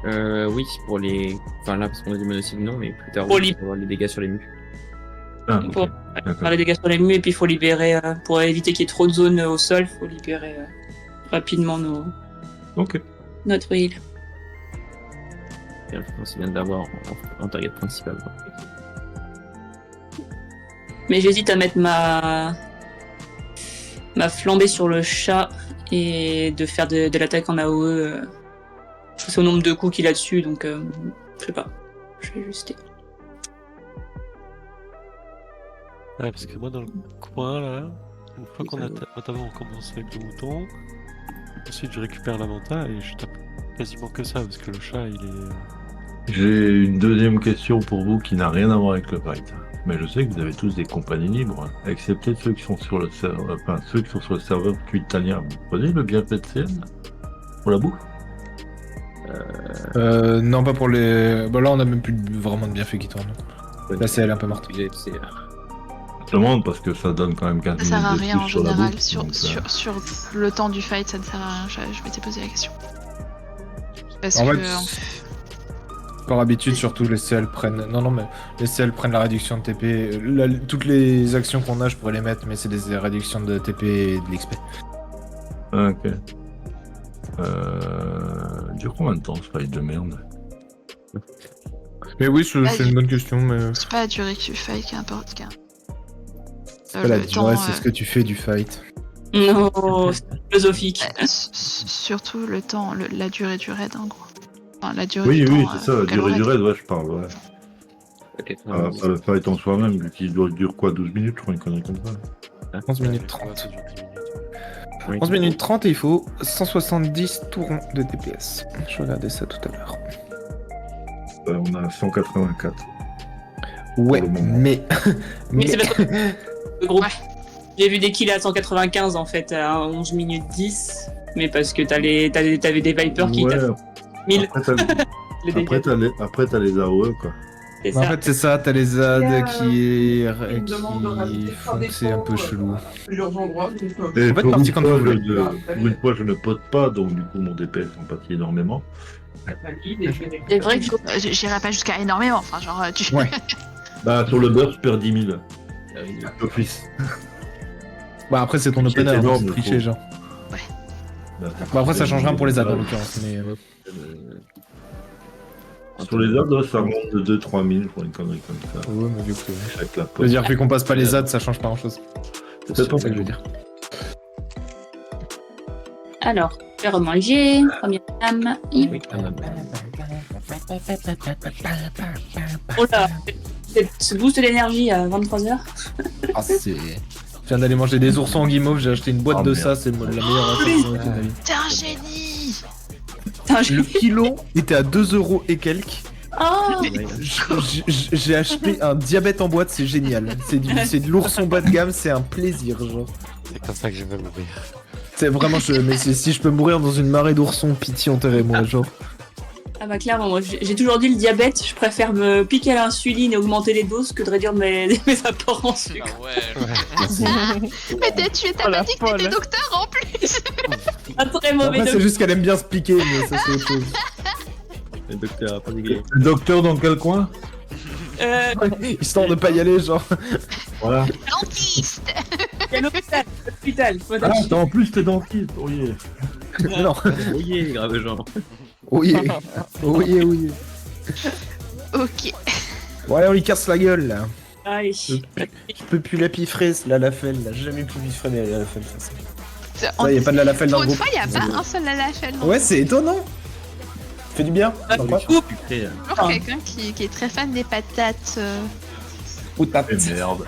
Oui, pour les. Enfin là, parce qu'on a du monocycle, non, mais plus tard, Pour oui, pour avoir les dégâts sur les murs. Ah, Pour ok. D'accord. faire les dégâts sur les murs, et puis il faut libérer, pour éviter qu'il y ait trop de zones au sol, faut libérer rapidement Ok. notre île. Et je pense que c'est bien de l'avoir en target principal. Quoi. Mais j'hésite à mettre ma flambée sur le chat et de faire de l'attaque en AOE. C'est au nombre de coups qu'il a dessus, donc je sais pas. Je vais ajuster. Ouais, parce que moi, dans le coin, là, une fois qu'on a notamment on commence avec le mouton, ensuite je récupère la manta et je tape quasiment que ça, parce que le chat, il est... J'ai une deuxième question pour vous qui n'a rien à voir avec le fight. Mais je sais que vous avez tous des compagnies libres, hein, excepté ceux qui sont sur le serveur, enfin ceux qui sont sur le serveur Quitania. Vous prenez le bienfait de CN pour la bouffe? Non, pas pour les. Bah là, on a même plus vraiment de bienfaits qui tournent. Là, c'est elle est un peu morte. Je demande parce que ça donne quand même 15 Ça minutes sert à de rien plus en sur la général. bouffe, Sur le temps du fight, ça ne sert à rien. Je m'étais posé la question. Parce En que. fait, par habitude, surtout les CL prennent. Non, mais les CL prennent la réduction de TP. Toutes les actions qu'on a, je pourrais les mettre, mais c'est des réductions de TP et de l'XP. Ah, ok. Dure combien de temps ce fight de merde? Mais oui, c'est une bonne question, mais. C'est pas la durée que tu fight qui importe. C'est pas la durée, c'est ce que tu fais du fight. Non, c'est philosophique. Surtout le temps, la durée du raid en gros. Enfin, la durée Oui, du oui, temps, c'est ça, la durée du raid, ouais, je parle, ouais. Ok, Pas le fight en soi-même, vu qu'il dure quoi, 12 minutes, je crois, une connerie comme ça. 11 minutes 30. 11 minutes 30 et il faut 170 tourons de DPS. Je regardais ça tout à l'heure. On a 184. Ouais, Pour le moment. mais. Mais c'est parce que le groupe. J'ai vu des kills à 195 en fait à 11 minutes 10, mais parce que t'avais des Vipers qui Ouais, tapent 1000. Après, t'as les AOE, quoi. C'est En ça. fait, c'est ça, t'as les AD qui demande de rajouter font que c'est un peu chelou. Plusieurs endroits. Et En fait, pour parti une quand fois, vous voulez. pour une fois, je ne pote pas, donc du coup, mon DPS en pâtit énormément. C'est vrai que j'irai pas jusqu'à énormément. Enfin, genre, tu. Ouais. Bah, sur le burst, je perds 10 000. Office. Bah après, c'est ton C'est opener, énorme, donc c'est triché, le genre. Bah, Bah après, ça change rien pour les AD en l'occurrence, mais. Sur les AD, ça remonte de 2-3 000 pour une connerie comme ça. Ouais, mais du coup. Avec la Je veux dire, vu qu'on passe pas les AD, ça change pas grand chose. C'est C'est ça que je veux dire. Alors, faire manger, première dame. Oh là, ce boost d'énergie à 23h. Ah, c'est. Je viens d'aller manger des oursons en guimauve, j'ai acheté une boîte de ça, c'est la meilleure affaire de ma vie. T'es un génie. Le kilo était à 2 € et quelques. Oh J'ai acheté un diabète en boîte, c'est génial. C'est de l'ourson bas de gamme, c'est un plaisir, genre. C'est comme ça que je vais mourir. C'est vraiment, mais si je peux mourir dans une marée d'oursons, pitié enterrez-moi, genre. Ah bah clairement, moi j'ai toujours dit le diabète, je préfère me piquer à l'insuline et augmenter les doses que de réduire mes apports en sucre. Mais tu Oh, la t'as dit que folle. t'étais docteur en plus. Un très mauvais Après, c'est juste qu'elle aime bien se piquer, mais ça c'est autre chose. Le docteur a pas dégueulé. Le docteur dans quel coin? Histoire de pas y aller, genre. Voilà. Dentiste. Il y a l'hôpital. Ah, en plus, t'es dentiste, oh yeah. Non. Oui, grave genre. Oui, oui. Ok. Bon, allez, on lui casse la gueule, là. Allez. Je peux plus la piffrer, ce Lalafell, là. J'ai jamais pu piffrer les Lalafell, ça. On- Ça, y a pas de Lalafell dans Pour le une groupe. fois, il y a pas un seul Lalafell. non. Ouais, c'est étonnant. Fait du bien. Ah, Dans quoi Toujours quelqu'un qui est très fan des patates. Ou tape. Eh merde.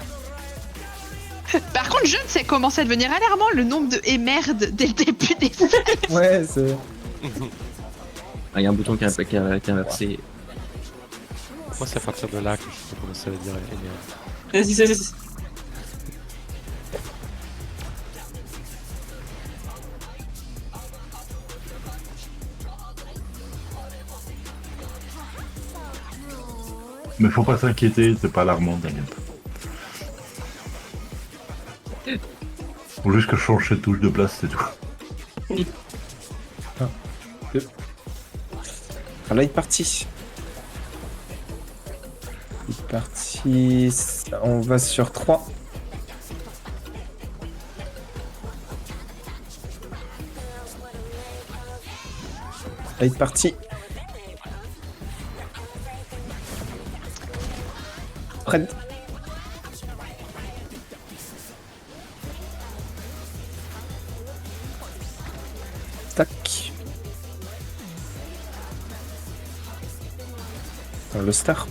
Par contre, je ne sais comment ça devenir alarmant le nombre de et merde dès le début des Ouais, c'est. Il y a un bouton qui a inversé. Moi, c'est à partir de là que je peux commencer à dire énerve. Vas-y. Mais faut pas s'inquiéter, c'est pas alarmant, t'inquiète. Faut juste que je change ces touches de place, c'est tout. Là, il est parti. Il est parti. On va sur 3. Là, il est parti. Prêt. Tac. Le star.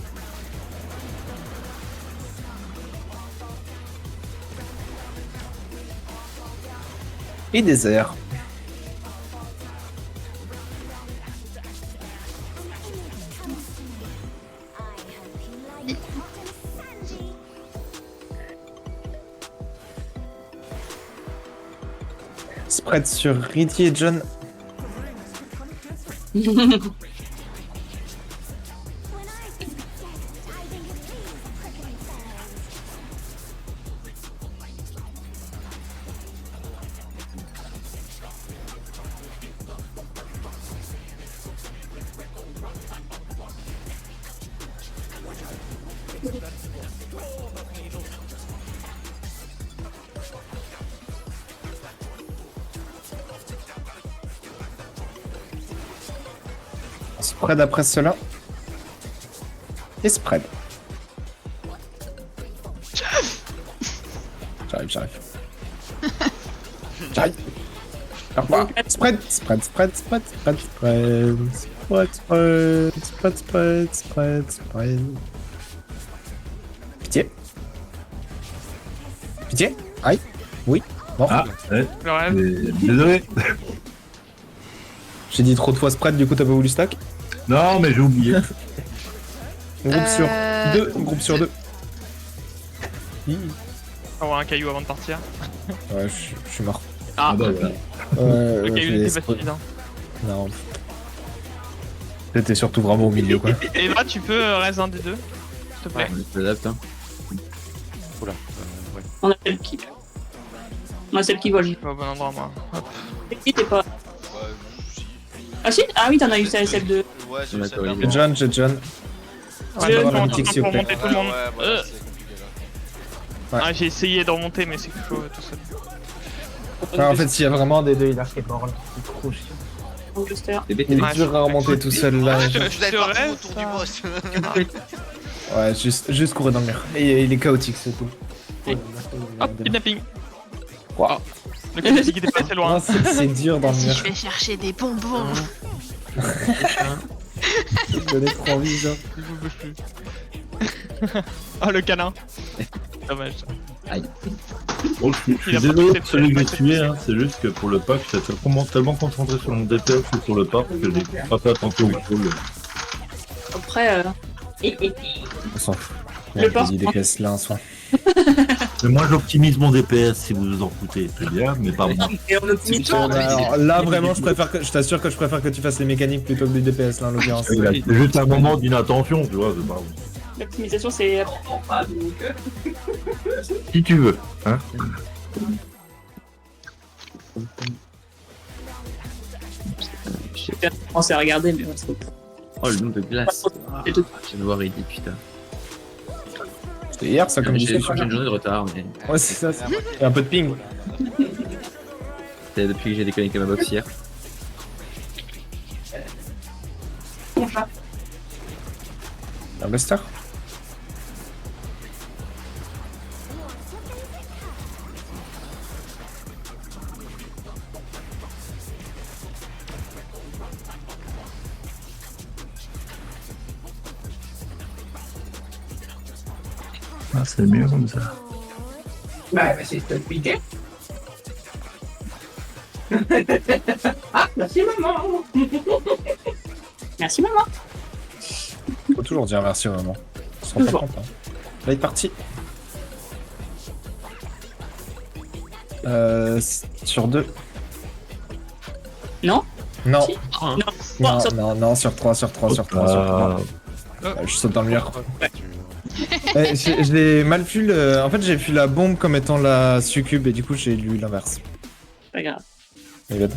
Et désert. Spread sur Riddy et John. Spread après cela. Et spread. J'arrive. Alors, voilà. Spread. Pitié. Aïe. Oui. Bon. Ah, ouais. Le rêve. Désolé. J'ai dit trop de fois spread, du coup t'as pas voulu stack. Non, mais j'ai oublié. Groupe sur 2. Groupe sur 2. Avoir un caillou avant de partir. Ouais, je suis mort. Ah, bah voilà. Le caillou n'était pas suffisant. Non. C'était surtout vraiment au milieu, quoi. Eva, tu peux reste un des deux, s'il te plaît. Je l'adapte, hein. Oula, ouais. On a celle qui. On a celle qui vole. Je suis pas au bon endroit, moi. Hop. Et qui t'es pas. Ouais, si. Ah si. Ah oui, t'en as eu celle de. Ouais, j'ai Ouais, eu celle t'as d'avant. eu J'ai John. Ouais, peux je avoir suis en la train mythique, s'il vous pour plaît. remonter tout le monde. Ouais, voilà, c'est compliqué là. Ouais. Ah, j'ai essayé de remonter, mais c'est chaud tout seul. Ouais, en fait, s'il y a vraiment des deux, il a qui est mort là. C'est trop chiant. Manchester. DB, Il Ouais, est dur à remonter tout seul là. Ouais, Je l'avais te parti reste, autour du boss. Ouais, juste courir dans le mur. Et il est chaotique, c'est tout. Hop, kidnapping. Wow. Le kidnapping était pas assez loin. Non, c'est dur dans le Si mur. je vais chercher des bonbons. Ça me donnait trop envie, ça. Je vous bouge plus. Oh, le câlin. Dommage. Bon, je suis désolé pour celui que j'ai tué, hein. C'est juste que pour le pack, j'étais tellement concentré sur mon DPS que sur le parc que j'ai pas fait attention au contrôle. Après. On s'en fout. Le Le porte- dit DPS là un soin. Mais moi, j'optimise mon DPS si vous vous en foutez, c'est bien, mais pas moi. Et on optimise tout. Alors, là, vraiment, je t'assure que je préfère que tu fasses les mécaniques plutôt que du DPS là en l'occurrence. C'est juste un moment d'inattention, tu vois, c'est pas... L'optimisation, c'est. Si tu veux, hein. J'ai pas pensé à regarder, mais ouais, c'est pas. Oh, le nombre de glaces. C'est tout. Je viens de voir Eddie, putain. C'était hier ça comme J'ai discussion. une journée de retard, mais Ouais, c'est ça. Et un peu de ping. c'est depuis que j'ai déconnecté ma box hier. Un blaster. Ah, c'est mieux comme ça. Bah, c'est compliqué. Ah, merci maman. Merci, maman. Faut toujours dire merci vraiment. On se rend pas compte. Hein. Là, il est parti. Sur 2. Non. Non. Si. Ah, Non. Non, sur 3, sur 3, sur 3, sur 3. Je saute dans le mur. Je l'ai mal vu. En fait, j'ai vu la bombe comme étant la succube et du coup, j'ai lu l'inverse. Pas grave. Désolé.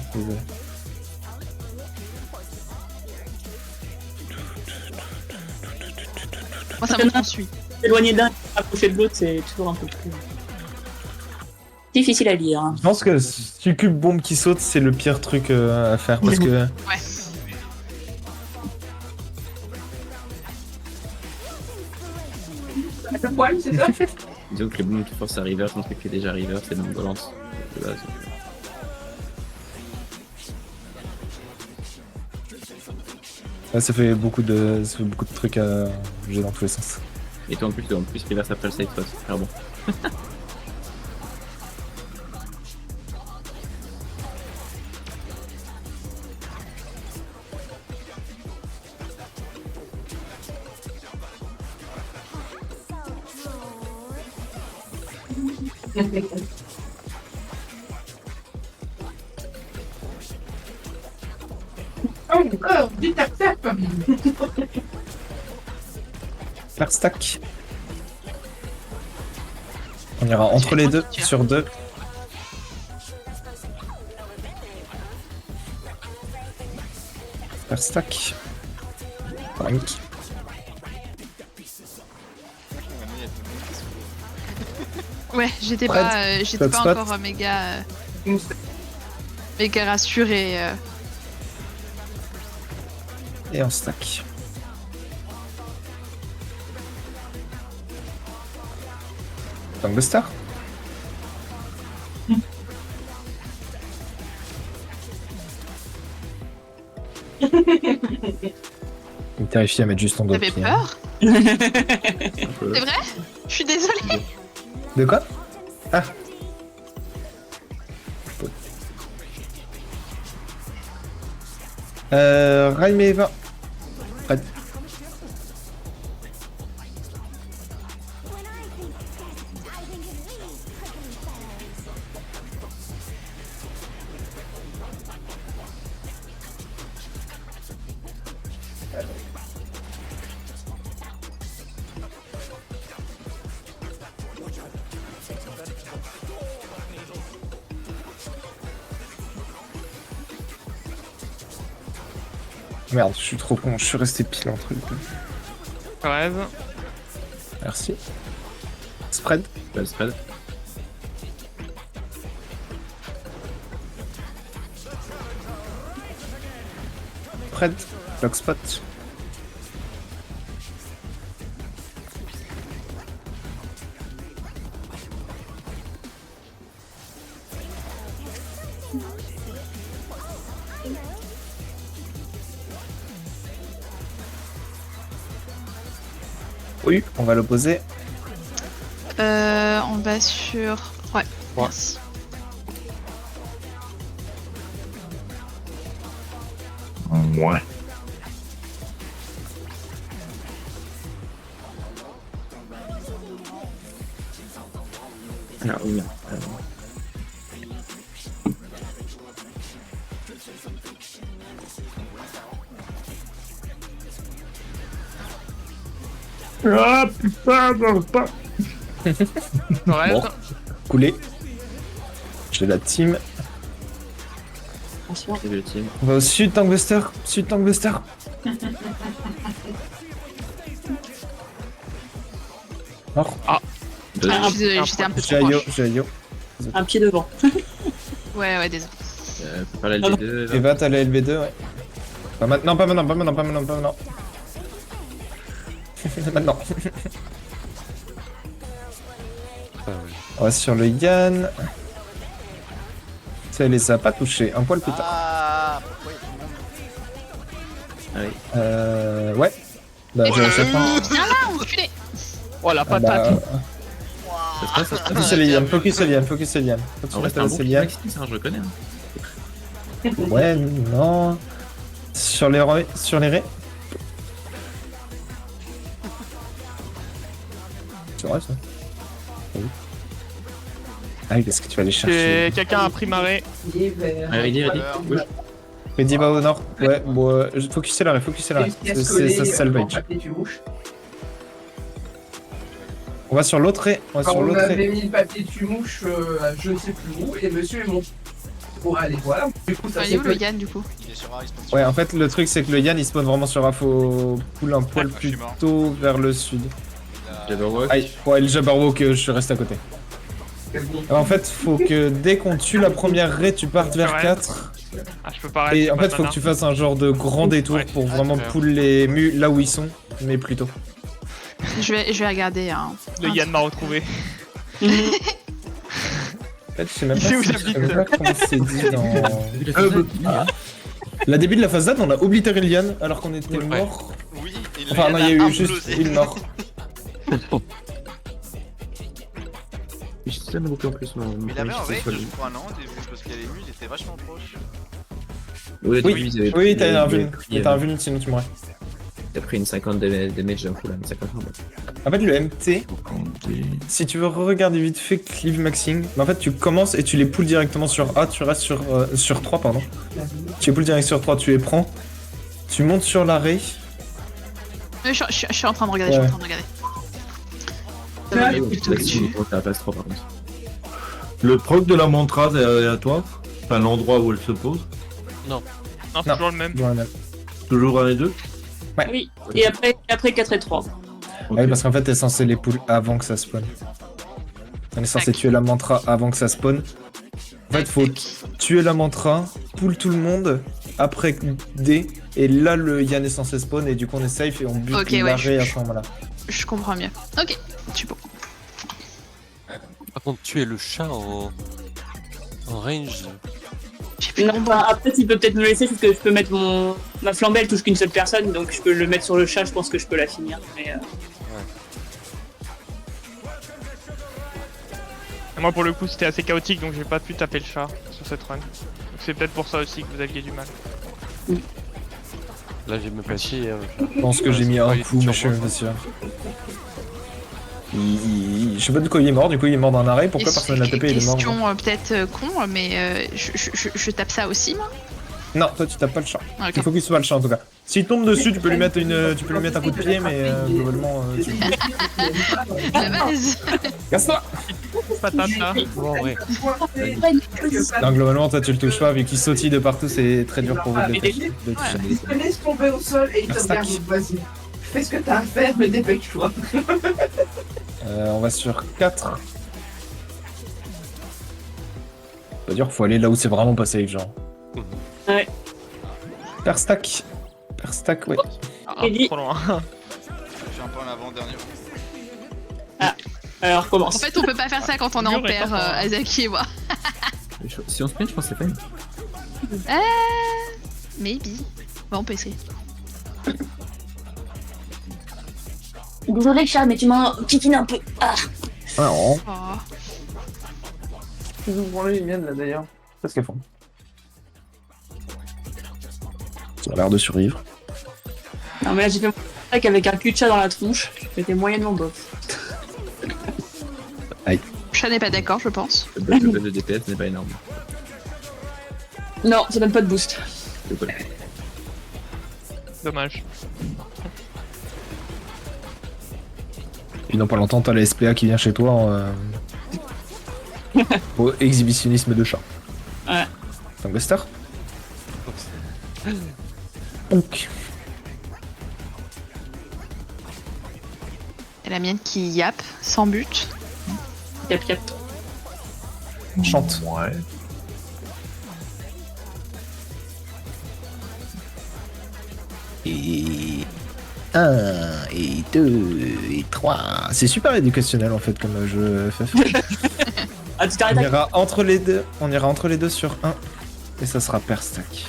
Moi, ça me poursuit. S'éloigner d'un et approcher de l'autre, c'est toujours un peu plus difficile à lire. Hein. Je pense que succube bombe qui saute, c'est le pire truc à faire parce que. Ouais. Le poil, c'est ça? disons que les bombes qui forcent à river, je pense que déjà river, c'est non volante de base. Ouais, ça fait beaucoup de trucs à bouger dans tous les sens. Et toi en plus reverse après le side spot, c'est bon. Oh, du tap-tap. Faire stack. On ira entre les deux, sur 2. Faire stack. Frank. Ouais, j'étais Fred, pas Hotspot. encore méga rassurée. Et en stack. Tangbuster. Il me terrifie à mettre juste en dos. T'avais pied, hein. peur? C'est vrai? Je suis désolée. De quoi? Ah. Raim et Eva. Fred. Merde, je suis trop con, je suis resté pile entre les deux. Rêve. Merci. Spread. Le spread. Spread. Lock spot. Oui, on va l'opposer. On va sur... Ouais, merci. Ouais. Ah oui. Ah putain, pas. Rêve. Bon. Coulé. J'ai la team. Attention. C'est le team. On va au sud, Tangbuster. Sud, Tangbuster. Mort. Deux. Ah, J'étais un peu trop J'ai Ayo, proche. j'ai Ayo. Un pied devant. Ouais, désolé. Faut faire la LB2. là. Eva, t'as la LB2, ouais. Pas maintenant, pas maintenant, pas maintenant, pas maintenant, pas maintenant. Maintenant. Ah ouais. On va sur le Yann. Ça les a pas touchés, un poil plus tard. Ah, pourquoi il y a tout le monde? Ah oui. Ouais. Bah, j'ai acheté un. Viens là, enculé. Oh la Ah patate. bah, Ça se passe, ça se passe. focus sur les Yann, focus sur les Yann, focus sur les Yann. Faut que tu En vrai, restes c'est un à bon les Yann. Maxime, ça, je le connais. Hein. Ouais, non. Sur les raies. Sur les raies. C'est vrai ça. Oui. Ah oui, parce que tu vas aller chercher. Et quelqu'un a pris marée. Ready, bouge. Reddy va au nord. Ouais, bon, focussez l'arrêt, focussez l'arrêt. Ça se salvage. On va sur l'autre raie. On va Quand sur on l'autre avait raie. mis le papier tu mouche, je ne sais plus où, et monsieur est monté. Bon, allez, voilà. Du coup, ça Il est s'est où le fait. Yann du coup? Il est sur A, il spawn sur Ouais, A. en fait, le truc, c'est que le Yann il spawn vraiment sur A. Faut pull un poil je suis mort. plutôt vers le sud. Jabberwock. Aïe, ouais, le Jabberwock, je suis resté à côté. Alors, en fait, faut que dès qu'on tue la première raie, tu partes vers Ouais. 4. Ah, je peux pas arrêter. Et en fait, faut que tu fasses un genre de grand détour Ouais. pour vraiment pull les mus là où ils sont, mais plus tôt. Je vais regarder Le Yann m'a retrouvé. En fait, je sais même Il pas, sait où je sais j'habite. même pas comment c'est dit dans... La début de la phase date, on a oblitéré le Yann alors qu'on était Ouais. mort. Oui, et Enfin, non, il y a eu juste implosé. une mort. Je sais même beaucoup en plus. Mon Mais il avait un premier rage, qui je crois, non, au début, parce qu'il y a les mules, ils étaient vachement proches. Oui, Oui, t'as un vuln. T'as un vuln, sinon tu mourrais. T'as pris une 50 de damage d'un coup là, une 50 En fait, le MT, si tu veux regarder vite fait Cleave Maxing, en fait, tu commences et tu les pulls directement sur A, tu restes sur 3, pardon. Tu les pulls direct sur 3, tu les prends, tu montes sur l'arrêt. Je suis en train de regarder, je suis en train de regarder. Ça va mieux plutôt que tu. T'as pas 3 par contre. Le proc de la mantra est à toi. Enfin, l'endroit où elle se pose. Non, toujours le même. Toujours un et deux. Ouais. Oui, et après 4 et 3. Ok. Ouais, parce qu'en fait, t'es censé les pull avant que ça spawn. On est censé tuer la mantra avant que ça spawn. En fait, faut tuer la mantra, pull tout le monde, après D, et là, le Yann est censé spawn, et du coup, on est safe et on bute Ok, ouais, l'arrêt à ce moment-là. Je comprends mieux. Ok, tu peux. Par contre, tuer le chat en range. Non, enfin, après, il peut peut-être me laisser parce que je peux mettre ma flambée, elle touche qu'une seule personne, donc je peux le mettre sur le chat, je pense que je peux la finir. Mais, Et moi, pour le coup, c'était assez chaotique, donc j'ai pas pu taper le chat sur cette run. Donc c'est peut-être pour ça aussi que vous aviez du mal. Là, j'ai même pas essayé. Je pense que j'ai mis un coup, mais je suis même pas sûr. Je sais pas de quoi il est mort, du coup il est mort d'un arrêt, pourquoi personne l'a tapé, il est mort. Question peut-être con, mais je tape ça aussi, moi. Non, toi tu tapes pas le chat. Ok. Il faut qu'il soit le chat en tout cas. S'il tombe dessus, tu peux lui mettre un coup de pied, mais globalement. La base. Casse-toi. Patate là. Bon, ouais. Non, globalement, toi tu le touches pas, vu qu'il sautille de partout, c'est très dur pour vous de le toucher. Il te laisse tomber au sol et il te regarde. Vas-y, fais ce que t'as à faire, mais dépêche-toi. On va sur 4. Pas dire, faut aller là où c'est vraiment pas safe, genre. Ouais. Per stack. Per stack, ouais. Ah, trop loin. Je suis un peu en avant-dernier. alors, En commence. fait, on peut pas faire ça quand on est en Mur est paire, pas fort, hein. Azaki et moi. Si on sprint, je pense que c'est fun. Maybe. Bon, on peut essayer. Désolé, chat, mais tu m'as piquiné un peu. Ah. Ah, non. Oh. Ils ont branlé les miennes là d'ailleurs. C'est ce qu'elles font. Ça a l'air de survivre. Non, mais là, j'ai fait mon attaque avec un cul de chat dans la tronche. J'étais moyennement bof. Chat n'est pas d'accord, je pense. Le buff de DPS n'est pas énorme. Non, ça donne pas de boost. C'est cool. Dommage. Puis dans pas longtemps, t'as la SPA qui vient chez toi en. Au exhibitionnisme de chat. Ouais. Tangster. Donc. Et la mienne qui yappe, sans but. Yap yap. Chante. Ouais. Et 1, et 2, et 3. C'est super éducationnel en fait comme jeu FF. Ah, tu On t'arrêtes à... ira entre les deux. On ira entre les deux sur 1. Et ça sera per stack.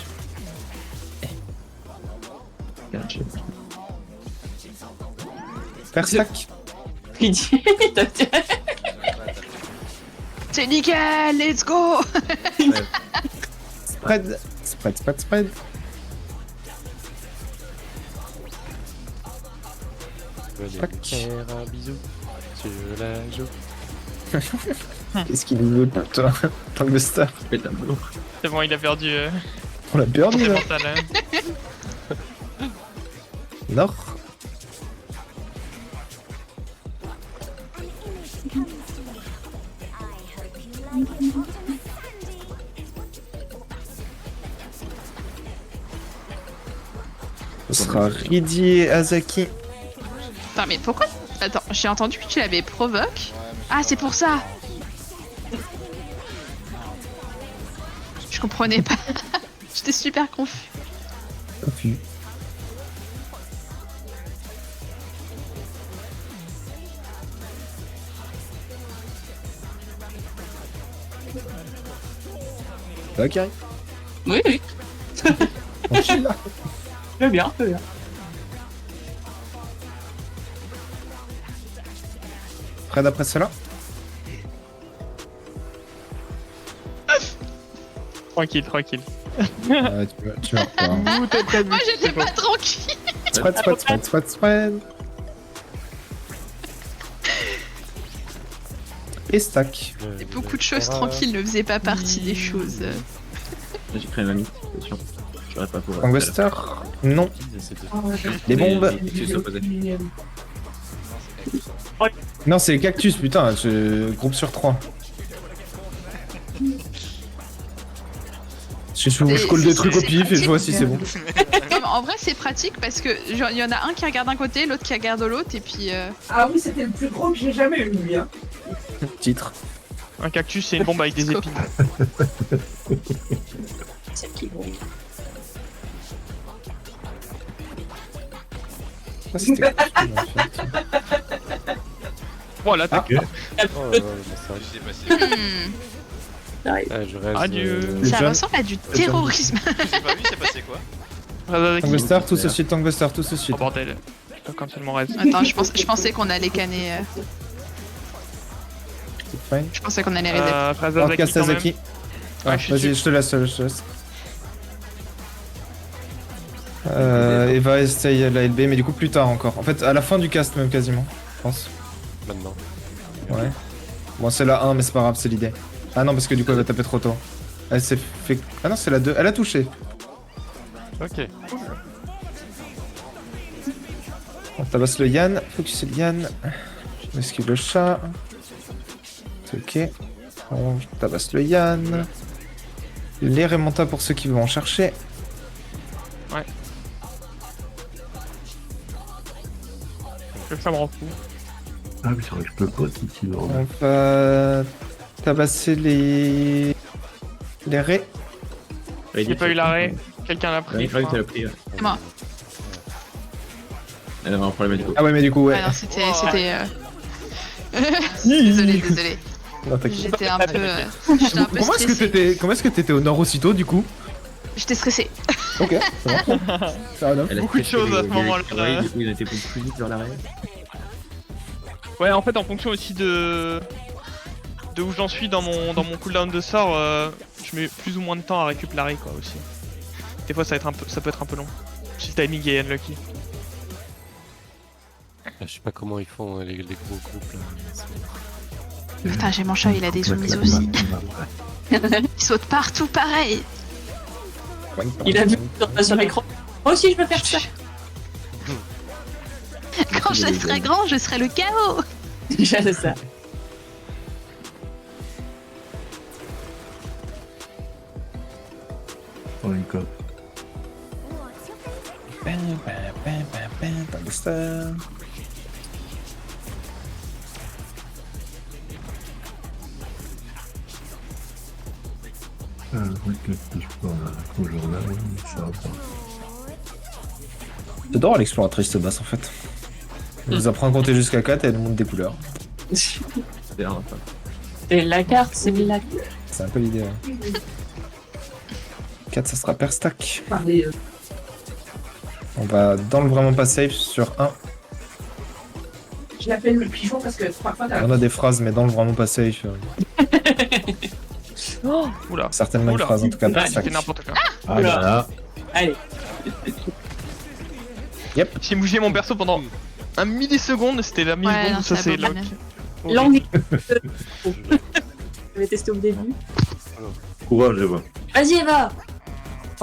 Per stack. Il dit... C'est nickel, let's go. Spread. Spread, spread, spread. Venez faire un bisou sur la joue. Qu'est-ce qu'il nous veut, putain? Tangbuster. Pète un boulot. C'est bon, il a perdu On l'a perdu santé là. mentale. Hein. Nord. Ce sera Ridi et Azaki. Attends, mais pourquoi? Attends, j'ai entendu que tu l'avais provoque. Ah, c'est pour ça. Je comprenais pas. J'étais super confus. Confus. Ok. Oui, oui. Tranquille là. Très bien, très bien. Fred après cela. Tranquille, tranquille. Tu vas pas. Ouh, t'es prévu. Moi, j'étais pas tranquille. Spread. Et stack. Beaucoup de choses tranquilles ne faisaient pas partie des choses. J'ai pris ma mythe, attention. J'aurais pas pouvoir. Tangbuster. Non. Les bombes. Tu es opposé. Non, c'est les cactus, putain. Groupe sur 3. Je colle des trucs au pif et je vois si c'est bon. Non, mais en vrai, c'est pratique parce que genre, il y en a un qui regarde d'un côté, l'autre qui regarde de l'autre, et puis. Ah oui, c'était le plus gros que j'ai jamais eu, lui. Hein. Titre. Un cactus, c'est une bombe avec des épines. C'est qui bon. Ah, c'était cactus, en fait. Voilà, t'as Oh, ouais, mais ça, je reste. Adieu. Le Ça jeune- ressemble à du le jeune- terrorisme. J'ai pas vu, c'est passé quoi? Tangbuster, tout de suite, Tangbuster, tout de suite. Oh bordel. Je peux absolument reste. Attends, je pensais qu'on allait canner. C'est fine. Je pensais qu'on allait reset. Après Alors, Zazaki quand même. Kastazaki. Ouais, je suis Vas-y, dessus. je te laisse. Eva et Stay à la LB, mais du coup plus tard encore. En fait, à la fin du cast même quasiment, je pense. Maintenant. Ouais. Bon, c'est la 1, mais c'est pas grave, c'est l'idée. Ah non, parce que du coup, elle va taper trop tôt. Elle s'est fait... Ah non, c'est la 2. Elle a touché. Ok. On tabasse le Yann. Focus le Yann. On esquive le chat. C'est ok. On tabasse le Yann. Les remontas pour ceux qui vont en chercher. Ouais. Ça me rend fou. Ah oui, c'est vrai que je peux pas, Titi. On va tabasser les raies. J'ai pas eu l'arrêt. Quelqu'un l'a pris. Ouais, je je crois que crois. tu l'as pris. Ouais. Moi. Elle avait un problème du coup. Ah ouais, mais du coup, ouais. Ah non, c'était. Désolé. Non, t'inquiète. J'étais un peu. J'étais un peu Comment est-ce stressée. que t'étais au nord aussitôt du coup? J'étais stressée. Ok, c'est bon. Ça va, Elle a Beaucoup de stressé choses à ce les moment-là. écureuils, du coup, ils étaient plus vite vers l'arrêt. Ouais, en fait, en fonction aussi de où j'en suis dans mon cooldown de sort, je mets plus ou moins de temps à récupérer quoi aussi. Des fois, ça peut être un peu long. Si le timing est unlucky. Je sais pas comment ils font les gros groupes là. Putain, j'ai mon chat, il a des zoomies aussi. Il saute partout pareil. Il a vu sur l'écran. Moi aussi, je veux faire ça. Quand je serai grand, je serai le chaos. Déjà, c'est ça. Dans les cops. Tangbuster. Ah, le truc que je peux au journal, ça va pas. J'adore l'exploratrice de basse en fait. Elle nous apprend à compter jusqu'à 4 et elle nous montre des couleurs. C'est un peu. C'est la carte, c'est la carte. C'est un peu l'idée. Ouais. 4 ça sera per stack. Parler, On va dans le vraiment pas safe sur 1. je l'appelle le pigeon parce que parfois t'as On a des phrases mais dans le vraiment pas safe. Oula. Certainement une Oula. phrase en tout cas per Ah, stack. c'est n'importe quoi. Ah là là. Allez. J'ai bougé mon perso pendant un milliseconde, c'était la milliseconde, non, ça c'est c'est abominable. lock. Là, on est. j'avais testé au début. Courage, Eva. Vas-y, Eva.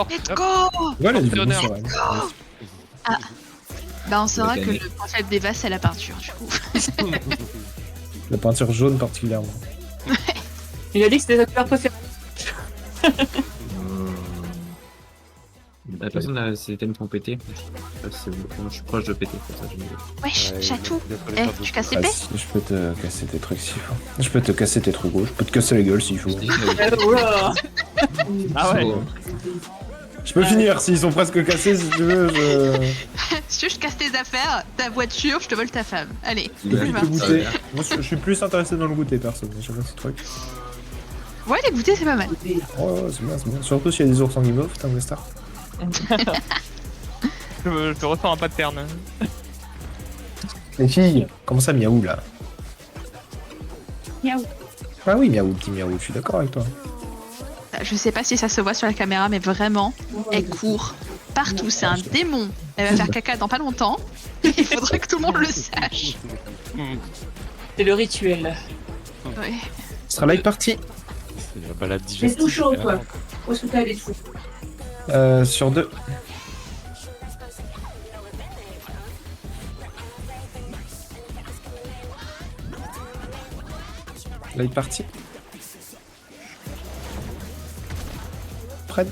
Let's go. Ouais, elle a du bon Honneur. sur elle. Bah on saura Il a que gagné. le point faible d'Eva c'est la peinture du coup. La peinture jaune particulièrement. Il a dit que c'était sa couleur préférée. La personne a ses items qui ont pété. Je suis proche de péter, pour ça. Wesh, Ouais, chatou. il a fallu Eh, faire tu deux casses coups. épée Je peux te casser tes trucs s'il faut. Je peux te casser tes trucs gros. Je peux te casser la gueule s'il faut. Oula. Ah ouais. Je peux finir s'ils sont presque cassés si tu veux. Si tu veux, je casse tes affaires, ta voiture, je te vole ta femme. Allez, Le c'est parti. goûter. Moi je suis plus intéressé dans le goûter perso. Mais j'aime bien ce truc. Ouais, les goûters c'est pas mal. Ouais, c'est bien, c'est bien. Surtout s'il y a des ours en guimauve, putain, Westar. Je te ressens un pattern. Les filles, comment ça miaou là? Miaou. Ah oui, miaou, petit miaou, je suis d'accord avec toi. Je sais pas si ça se voit sur la caméra, mais vraiment, elle court partout. C'est un démon. Elle va faire caca dans pas longtemps. Il faudrait que tout le monde le sache. C'est le rituel. Ouais. Ce sera live party. C'est la balade C'est digestive. tout chaud, toi. Où est-ce que t'as les fous? Sur 2. Live party. Prête.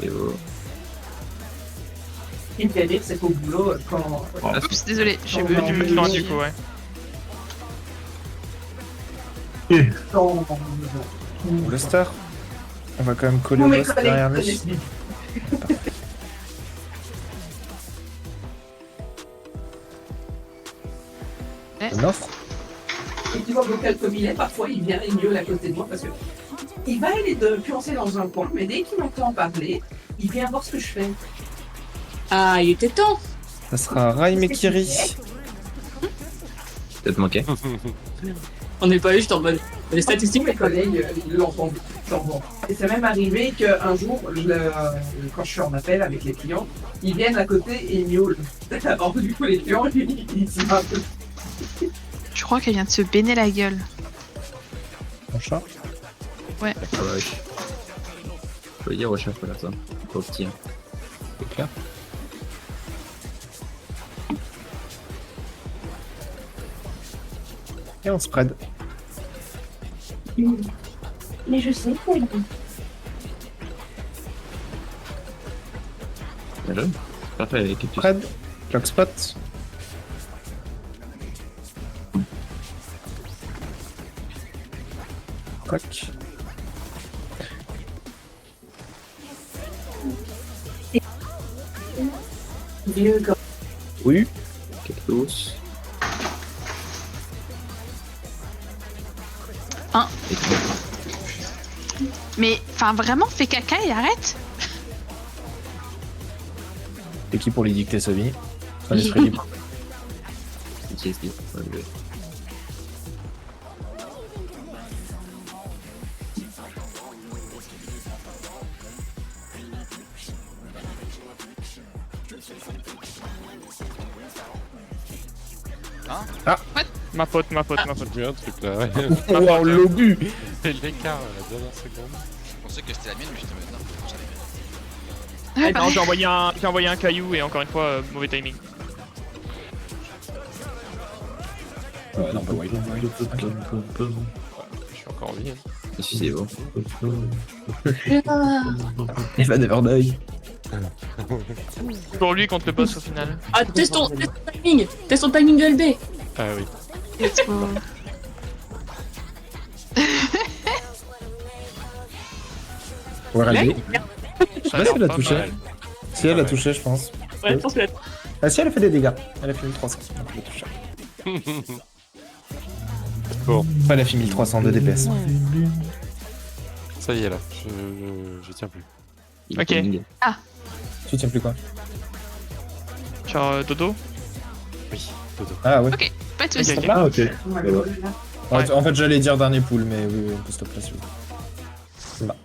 Ce qui me fait rire, c'est qu'au boulot, quand. Oups, désolé, j'ai vu. Je me suis rendu coup, ouais. quand... Le star. On va quand même coller Tous le mes boss collègues derrière lui. connaissent bien. Une offre. Et tu vois, Vocal comme il est, parfois il vient et mieux à côté de moi parce que il va aller de pioncer dans un coin, mais dès qu'il m'entend parler, il vient voir ce que je fais. Ah, il était temps. Ça sera Raim et Kiri. Peut-être manqué. On n'est pas juste en mode. Les Tous statistiques. mes collègues l'entendent. Et c'est même arrivé qu'un jour, quand je suis en appel avec les clients, ils viennent à côté et ils miaulent. Alors du coup, les clients, ils s'y un peu. Je crois qu'elle vient de se baigner la gueule. Mon chat. Ouais. Faut dire au chat, faut faire ça. Faut petit. Hein. C'est clair. Et on spread. Mais je sais quoi. Bien joué. Parfait avec les Spread. Clock spot. Quack. Vieux gars. Oui. Cactus. Hein. Mais, enfin, vraiment, fais caca et arrête. C'est qui pour lui dicter sa vie? Ça laisserait libre. PTSD. Ouais, ouais. Ma faute. J'ai un truc là. Ouais. Wow, l'obus! L'écart à la dernière seconde. Je pensais que c'était la mienne, mais j'étais maintenant. J'avais mienne. Ouais, Non, pareil. j'ai envoyé un caillou et encore une fois, mauvais timing. Non, pas wide. Je suis encore en vie. Hein. Excusez-moi. Eva Neverday. Pour lui contre le boss au final. Ah, teste ton timing. Teste ton timing de LB. Ah oui. Let's go. Ouais, RLB. Je sais pas si elle a Pas touché. mal. Si elle a Ouais. touché, je pense. Ouais, je pense que la... Ah si, elle a fait des dégâts. Elle a fait 1300. Donc elle a touché. Bon, Enfin, elle a fait 1300 de DPS. ça y est là. Je tiens plus. Il Ok. est timing. Tu tiens plus quoi? Genre Dodo. Oui, Dodo. Ah ouais. Ok, pas de soucis. Ok. Ah ok. Ouais. En fait, j'allais dire dernier pool, mais oui, on peut stopper là si vous voulez. Bah.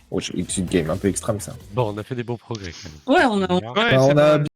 Oh, c'est une game un peu extrême ça. Bon, on a fait des bons progrès quand même. Ouais, on a. Ouais, Bah, c'est on a pas-